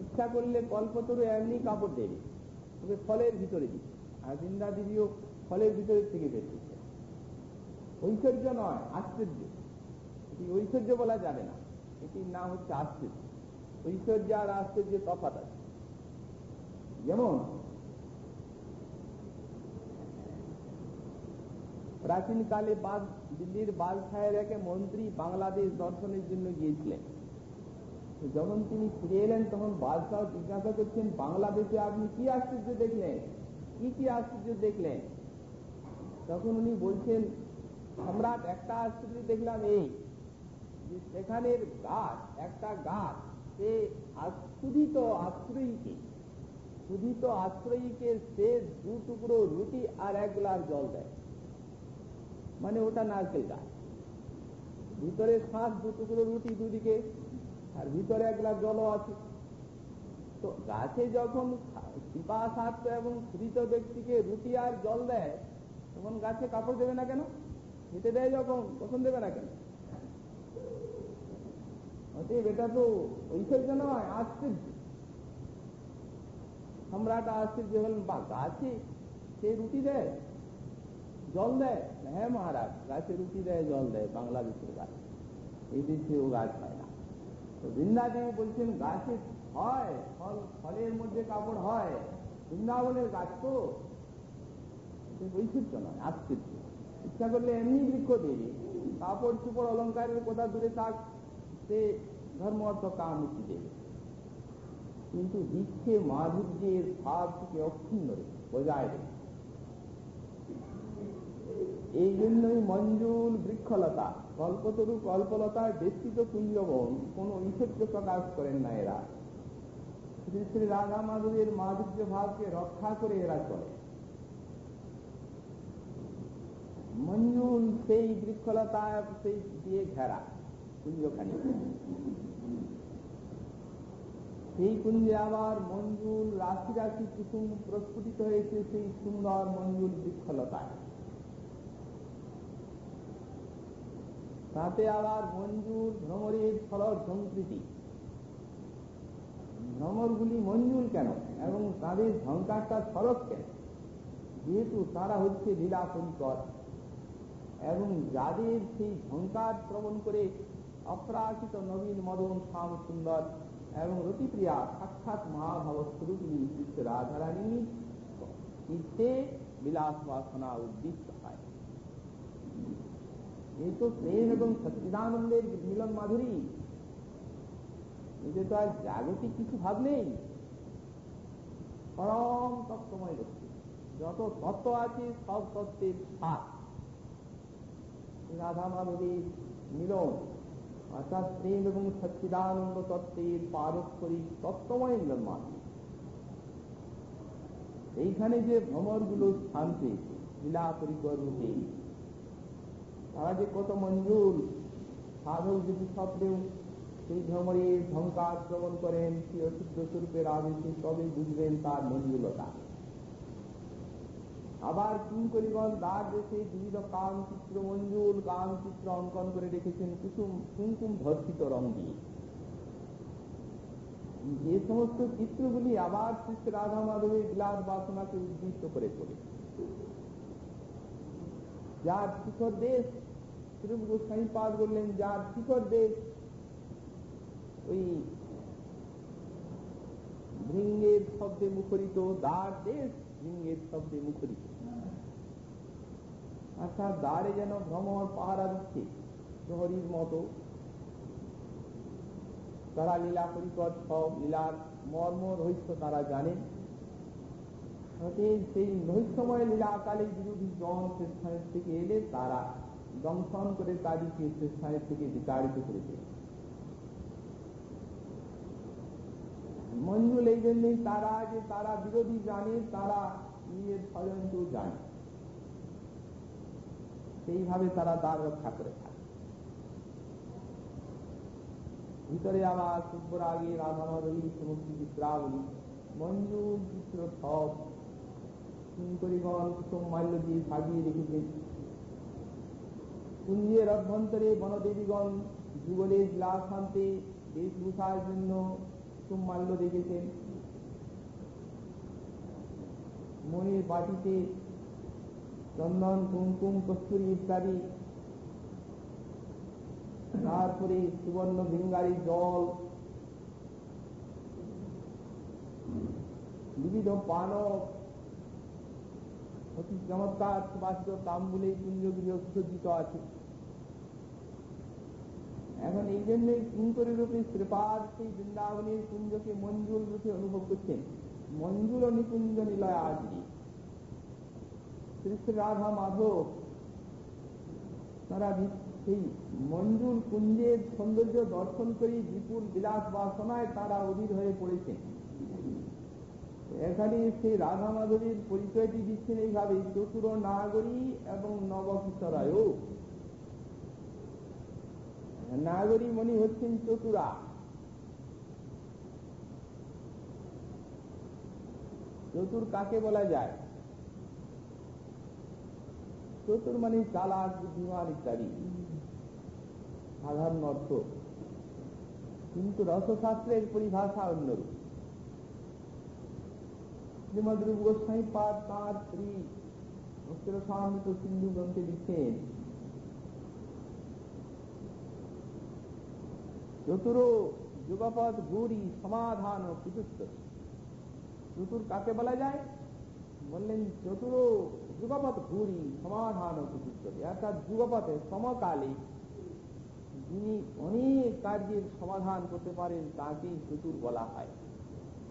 ইচ্ছা করলে কল্পতরু এমনি কাপড় দেবে, তবে ফলের ভিতরে দিচ্ছে। আর বৃন্দাদেবীও ফলের ভিতরের থেকে বের দিচ্ছে। ঐশ্বর্য নয়, আশ্চর্য। এটি ঐশ্বর্য বলা যাবে না, এটির নাম হচ্ছে আশ্চর্য। ঐশ্বর্য আর আশ্চর্য তফাৎ আছে। যেমন প্রাচীনকালে দিল্লির বাদশাহের এক মন্ত্রী বাংলাদেশ দর্শনের জন্য গিয়েছিলেন। যখন তিনি ফিরে এলেন তখন বাদশাহ জিজ্ঞাসা করছেন, বাংলাদেশে আপনি কি আশ্চর্য দেখলেন, কি কি আশ্চর্য দেখলেন? তখন উনি বলছেন, সম্রাট, একটা আশ্চর্য দেখলাম এই যে সেখানের গাছ, একটা গাছ, সে ক্ষুধিত আশ্রয়ীকে সে 2 টুকরো রুটি আর 1 গ্লাস জল দেয়। মানে ওটা নারকেল গাছ, ভিতরে 2 টুকরো রুটি দুদিকে, আর ভিতরে 1 গ্লাস জলও আছে। তো গাছে যখন পিপাসার্থ এবং ক্ষুধিত ব্যক্তিকে রুটি আর জল দেয়, তখন গাছে কাপড় দেবে না কেন? খেতে দেয় যখন, তখন দেবে না কেন? অতএব এটা তো ঐশ্বর্য নয়, আশ্চর্য। সম্রাট আশ্চর্য হলেন, বা গাছে সে রুটি দেয়, জল দেয়? হ্যাঁ মহারাজ, গাছে রুটি দেয়, জল দেয়, বাংলাদেশের গাছ, এই দেশেও গাছ হয় না। তো বৃন্দাদেবী বলছেন, গাছে হয় ফল, ফলের মধ্যে কাপড় হয়, বৃন্দাবনের গাছ তো, ঐশ্বর্য নয়, আশ্চর্য। ইচ্ছা করলে এমনি বৃক্ষ দেবে, কাপড় চুপড় অলঙ্কারের কথা দূরে থাক, সে ধর্ম অর্থ কাম মুক্তি দেবে, কিন্তু দিচ্ছে মাধুর্যের ভাবকে অক্ষুণ্ণ রেখে, বজায় রেখে। এই জন্যই মঞ্জুল বৃক্ষলতা, কল্পতরু কল্পলতায় বেষ্টিত কুঞ্জবন কোন ঐশ্বর্য প্রকাশ করেন না এরা। শ্রী শ্রী রাধা মাধবের মাধুর্য ভাবকে রক্ষা করে এরা চলে। মঞ্জুল সেই বৃক্ষলতায় সেই দিয়ে ঘেরা কুঞ্জখানি, সেই কুঞ্জে আবার মঞ্জুল রাশি রাশি কুসুম প্রস্ফুটিত হয়েছে সেই সুন্দর মঞ্জুল বৃক্ষলতায়। তাতে আবার মঞ্জুল ভ্রমরের ফলর সংকৃতি। ভ্রমরগুলি মঞ্জুল কেন এবং তাদের ঝঙ্কারটা সরস কেন? যেহেতু তারা হচ্ছে লীলা পরিকর, এবং যাদের সেই ঝঙ্কার শ্রবণ করে অপ্রাকৃত নবীন মদন শ্যাম সুন্দর এবং রতিপ্রিয়া সাক্ষাৎ মহাভাবস্বরূপিণী শ্রী রাধারানী চিত্তে বিলাস বাসনা উদ্দীপ্ত হয়। এই তো প্রেম এবং সচ্চিদানন্দের মিলন মাধুরী, এতে তো আর জাগতিক কিছু ভাব নেই। পরম তত্ত্বময় বস্তু, যত তত্ত্ব আছে সব তত্ত্বের সার রাধা মাধবীর মিলন, অর্থাৎ প্রেম এবং সচ্চিদানন্দ তত্ত্বের পারস্পরিক তত্ত্বময় মিলন মাধুরী। এইখানে যে ভ্রমরগুলো স্থান পেয়েছে লীলা পরিকর রূপে, তারা যে কত মঞ্জুর সাধক যদি স্বপ্নেও সেই ভ্রমরের ঝঙ্কার শ্রবণ করেন, সেই অশুদ্ধ স্বরূপের আবেশে তবে বুঝবেন তার মঞ্জুলতা। আবার কিঙ্করিগণ দ্বার দেশে বিবিধ কাম চিত্র মঞ্জুল কাম চিত্র অঙ্কন করে রেখেছেন কুসুম কুমকুম ভর্ষিত রং দিয়ে। যে সমস্ত চিত্রগুলি আবার শ্রী রাধা মাধবের বিলাস বাসনাকে উদ্দীপ্ত করে তোলে। যার শিখর দেশ শ্রীরূপ গোস্বামী পাঠ করলেন, যার শিখর দেশ ওই ভৃঙ্গের শব্দে মুখরিত, দ্বার দেশ ভৃঙ্গের শব্দে মুখরিত। অর্থাৎ দ্বারে যেন ভ্রমর পাহারা দিচ্ছে প্রহরীর মতো। তারা লীলা পরিকর সব লীলার মর্ম রহস্য তারা জানেন। সেই রহস্যময় লীলা আকালে বিরোধী জন সে স্থানের থেকে এলে তারা দংশন করে তাদেরকে সে স্থানের থেকে বিতাড়িত করেছে। মঞ্জুল এই জন্যই তারা যে তারা বিরোধী জানে, তারা নিজের ষড়যন্ত্র জানে, সেইভাবে তারা দ্বার রক্ষা করে থাকে। ভিতরে আবার শুভ্রাগে রাধা মাধবী সমস্ত চিত্রাবলী মঞ্জুল চিত্র সব কিঙ্করিগণ কুসুম মাল্য দিয়ে সাজিয়ে রেখেছেন। কুঞ্জের অভ্যন্তরে বনদেবীগণ যুগলের বিলাসান্তে বেশভূষার জন্য কুসুম মাল্য রেখেছেন। মনের বাটিতে চন্দন কুমকুম কস্তুরী ইত্যাদি, তারপরে সুবর্ণ ভিঙ্গারি জল, বিবিধ পানক, অতি চমৎকার সুবাসিত তাম্বুলে কুঞ্জগৃহ সুসজ্জিত আছে। এখন এই জন্য কিঙ্করী রূপে শ্রীপাদ সেই বৃন্দাবনের কুঞ্জকে মঞ্জুল রূপে অনুভব করছেন। মঞ্জুল ও নিকুঞ্জ নিলয় আজরি শ্রী শ্রী রাধা মাধব তারা সেই মঞ্জুল কুঞ্জের সৌন্দর্য দর্শন করে বিপুল বিলাস বাসনায় তারা অধীর হয়ে পড়েছেন। এখানে সেই রাধা মাধবীর পরিচয়টি দিচ্ছেন এইভাবে, চতুর নাগরী এবং নবকিশোরায়। নাগরী মণি হচ্ছেন চতুরা। চতুর কাকে বলা যায়? চতুর মানে চালাক, বুদ্ধিমান ইত্যাদি সাধারণ অর্থ, কিন্তু রসশাস্ত্রের পরিভাষা অন্যরূপ। শ্রীমদ রূপ গোস্বামী পাদ তাঁর শ্রী অক্ষরসামৃত সিন্ধু গ্রন্থে লিখেন, চতুর যুগপদ ভূরি সমাধান কুতুত্তর। চতুর কাকে বলা যায়? বললেন চতুর যুগপথ ভূরি সমাধান কুতুত্তর। অর্থাৎ যুগপথে সমকালে যিনি অনেক কার্যের সমাধান করতে পারেন তাকেই চতুর বলা হয়।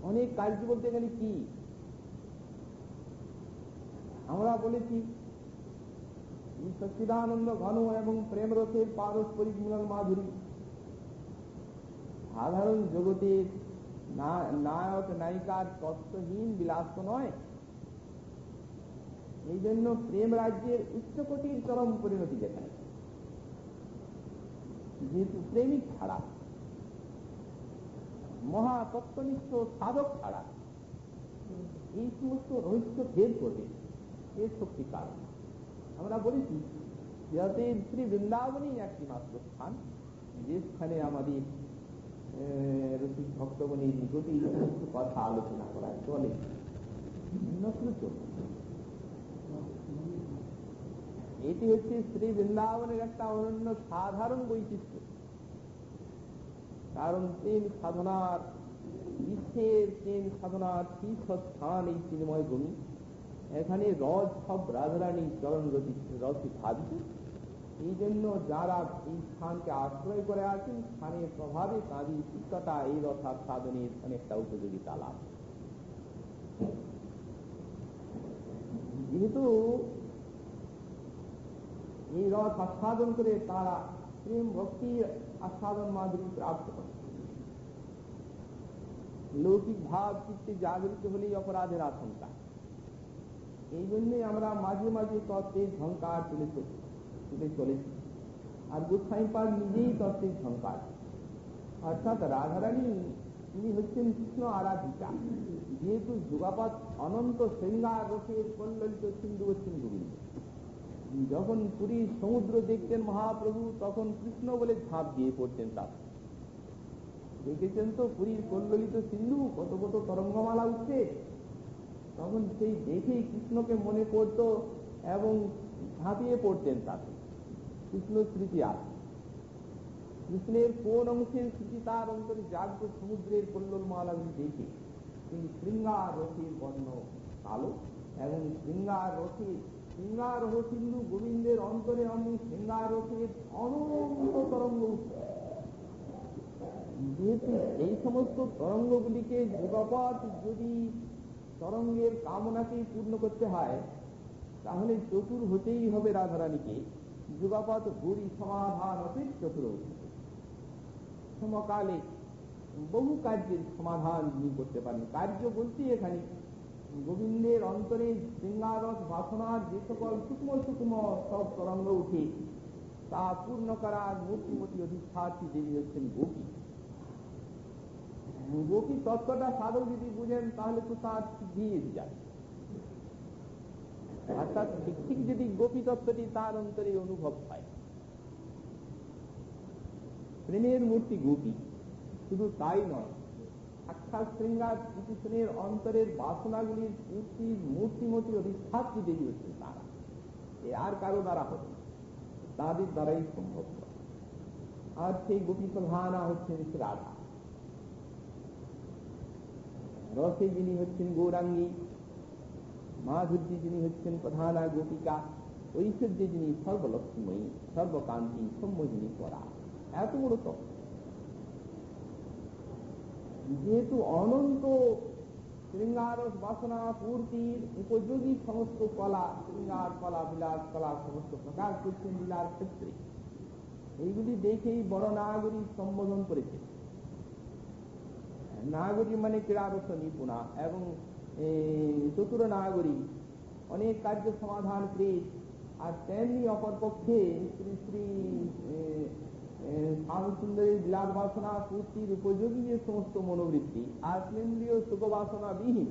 অনেক কার্য বলতে গেলে কি আমরা বলেছি, সচ্চিদানন্দ ঘন এবং প্রেম রসের পারস্পরিক মিলন মাধুরী সাধারণ জগতের নায়ক নায়িকার তত্ত্বহীন বিলাস তো নয়। এই জন্য প্রেম রাজ্যের উচ্চকোটির চরম পরিণতি দেখায়। যেহেতু প্রেমিক ছাড়া, মহাতত্ত্বনিষ্ঠ সাধক ছাড়া এই সমস্ত রহস্য ভেদ করবে এর শক্তি কারণ। আমরা বলেছি যাতে শ্রী বৃন্দাবনই একটি মাত্র স্থান, যে স্থানে আমাদের রসিক ভক্তগণের নিকটে সমস্ত কথা আলোচনা করা চলে। এটি হচ্ছে শ্রী বৃন্দাবনের একটা অনন্য সাধারণ বৈশিষ্ট্য। কারণ প্রেম সাধনার বিশ্বের প্রেম সাধনার শীর্ষস্থান এই চিন্ময় ভূমি। এখানে রস সব রাজরানী চরণ রসে ভাবিত। এই জন্য যারা এই স্থানকে আশ্রয় করে আছেন, স্থানের প্রভাবে তাদের চিত্ততা এই রসাস্বাদনের অনেকটা উপযোগিতা লাভ। যেহেতু এই রস আস্বাদন করে তারা প্রেম ভক্তির আস্বাদন মাধুরী প্রাপ্ত করে, লৌকিক ভাব চিত্তে জাগরিত হলেই অপরাধের আশঙ্কা। এই জন্যই আমরা মাঝে মাঝে তত্ত্বের ঝঙ্কার তুলে চলেছি। আর গোস্বামীপাদ নিজেই তত্ত্বের ঝঙ্কার, অর্থাৎ রাধারানী তিনি হচ্ছেন কৃষ্ণ আরাধিকা। যেহেতু যুগাপৎ অনন্ত শৃঙ্গার রসের কল্লিত সিন্ধু হচ্ছেন গোবিন্দ। যখন পুরীর সমুদ্র দেখতেন মহাপ্রভু, তখন কৃষ্ণ বলে ঝাঁপ দিয়ে পড়তেন। তার দেখেছেন তো পুরীর কল্লিত সিন্ধু কত কত তরঙ্গমালা উঠছে, তখন সেই দেখেই কৃষ্ণকে মনে পড়ত এবং ঝাঁপিয়ে পড়তেন। তাতে কৃষ্ণ স্মৃতি আছে। কৃষ্ণের কোন অংশের স্মৃতি তার অন্তরে জাগ্রত সমুদ্রের কল্লোল মালাগুলি দেখে তিনি শৃঙ্গার রসের বর্ণ কালো এবং শৃঙ্গার রহ সিন্ধু গোবিন্দের অন্তরে অনেক শৃঙ্গার রসের অনন্ত তরঙ্গ উঠছে। যেহেতু এই সমস্ত তরঙ্গগুলিকে যুগপৎ যদি তরঙ্গের কামনাকেই পূর্ণ করতে হয়, তাহলে চতুর হতেই হবে রাধারানীকে। যুগপৎ গৌরী সমাধান অপেক্ষ চতুর সমকালে বহু কার্যের সমাধান যিনি করতে পারেন। কার্য বলতে এখানে গোবিন্দের অন্তরে শৃঙ্গারস বাসনার যে সকল সূক্ষ্ম সূক্ষ্ম সব তরঙ্গ উঠে তা পূর্ণ করার মূর্তিমতী অধিষ্ঠাত্রী দেবী হচ্ছেন গোপী। গোপী তত্ত্বটা সাধক যদি বুঝেন তাহলে তো তার সিদ্ধি এসে যায়। অর্থাৎ ঠিক যদি গোপী তত্ত্বটি তার অন্তরে অনুভব হয়। প্রেমের মূর্তি গোপী, শুধু তাই নয়, সাক্ষাৎ শৃঙ্গার শ্রীকৃষ্ণের অন্তরের বাসনাগুলির মূর্তিমতী অধিষ্ঠাত্রী দেবী হচ্ছেন তারা। এ আর কারো দ্বারা হবে না, তাদের দ্বারাই সম্ভব। আর সেই গোপী প্রধানা হচ্ছেন রাধা। রসে যিনি হচ্ছেন গৌরাঙ্গী, মাধুর্যে যিনি হচ্ছেন প্রধানা গোপিকা, ঐশ্বর্যে যিনি সর্বলক্ষ্মীময়ী, সর্বকান্তি সম্মোহিনী করা। এত বড় তত্ত্ব। যেহেতু অনন্ত শৃঙ্গারস বাসনা পূর্তির উপযোগী সমস্ত কলা, শৃঙ্গার কলা, বিলাস কলা সমস্ত প্রকাশ করছেন লীলার ক্ষেত্রে, এইগুলি দেখেই বড় নাগরী সম্বোধন করেছে। নাগরী মানে ক্রীড়ারস নিপুণা এবং চতুর নাগরী, অনেক কার্য সমাধান ক্রিয়ে। আর তেমনি অপরপক্ষে শ্রী শ্রী শ্যামসুন্দরীর বিলাস বাসনা পূর্তির উপযোগী যে সমস্ত মনোবৃত্তি আত্মেন্দ্রীয় সুখ বাসনা বিহীন,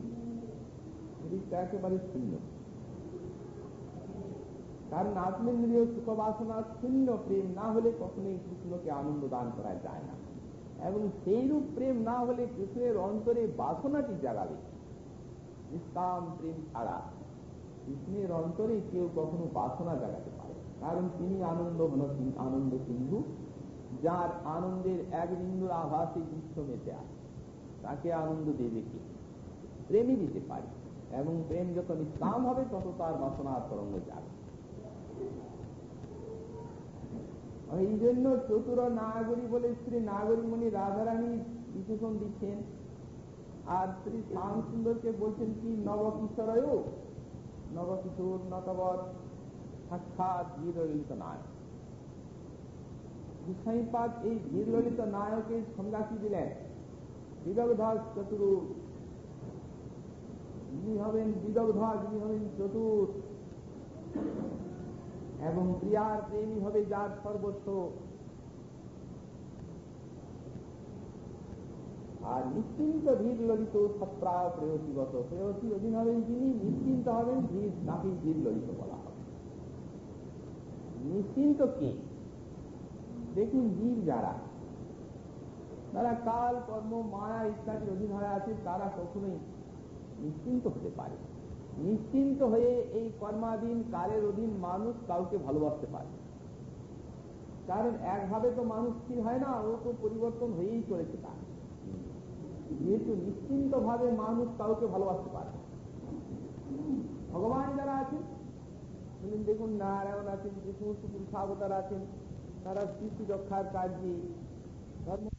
এদিকটা একেবারে শূন্য। কারণ আত্মেন্দ্রীয় সুখ বাসনা শূন্য প্রেম না হলে কখনোই কৃষ্ণকে আনন্দ দান করা যায় না। এবং সেইরূপ প্রেম না হলে কৃষ্ণের অন্তরে বাসনাটি জাগাবে। নিষ্কাম প্রেম ছাড়া কৃষ্ণের অন্তরে কেউ কখনো বাসনা জাগাতে পারে। কারণ তিনি আনন্দ সিন্ধু, যার আনন্দের এক বিন্দুর আভাসে বিশ্ব মেতে আছে। তাকে আনন্দ দেবে কে? প্রেমই দিতে পারে। এবং প্রেম যত নিষ্কাম হবে তত তার বাসনার তরঙ্গ যাবে। এই জন্য চতুর নাগরী বলে শ্রী নাগরীমণি রাধারানী বিশেষণ দিচ্ছেন। আর শ্রী শ্যাম সুন্দরকে বলছেন কি নবকিশোরয়, নবকিশোর নতবৎ সাক্ষাৎ ধীরললিত নায়ক। গোস্বামীপাদ এই ধীরললিত নায়কের সংজ্ঞা কি দিলেন? বিদগ্ধ চতুর, যিনি হবেন বিদগ্ধ, যিনি হবেন চতুর এবং প্রিয়ার প্রেমী হবে যার সর্বস্ব। আর নিশ্চিন্ত ধীর ললিত সপ্রায় প্রেয়সীগত, প্রেয়সী অধীন হবেন যিনি, নিশ্চিন্ত হবেন ধীর, তাকে ধীর ললিত বলা হবে। নিশ্চিন্ত কে? দেখুন, জীব যারা কাল কর্ম মায়া ইত্যাদির অধীন হয়ে আছে, তারা কখনোই নিশ্চিন্ত হতে পারে। নিশ্চিন্ত হয়ে এই কর্মাধীন কালের অধীন মানুষ কাউকে ভালোবাসতে পারে। কারণ একভাবে তো মানুষ স্থির হয় না, ও তো পরিবর্তন হয়েই চলেছে। তার যেহেতু নিশ্চিন্ত ভাবে মানুষ কাউকে ভালোবাসতে পারে। ভগবান যারা আছেন, দেখুন নারায়ণ আছেন, যে সমস্ত পুরুষাবতার আছেন, তারা সৃষ্টি রক্ষার কাজে ধর্ম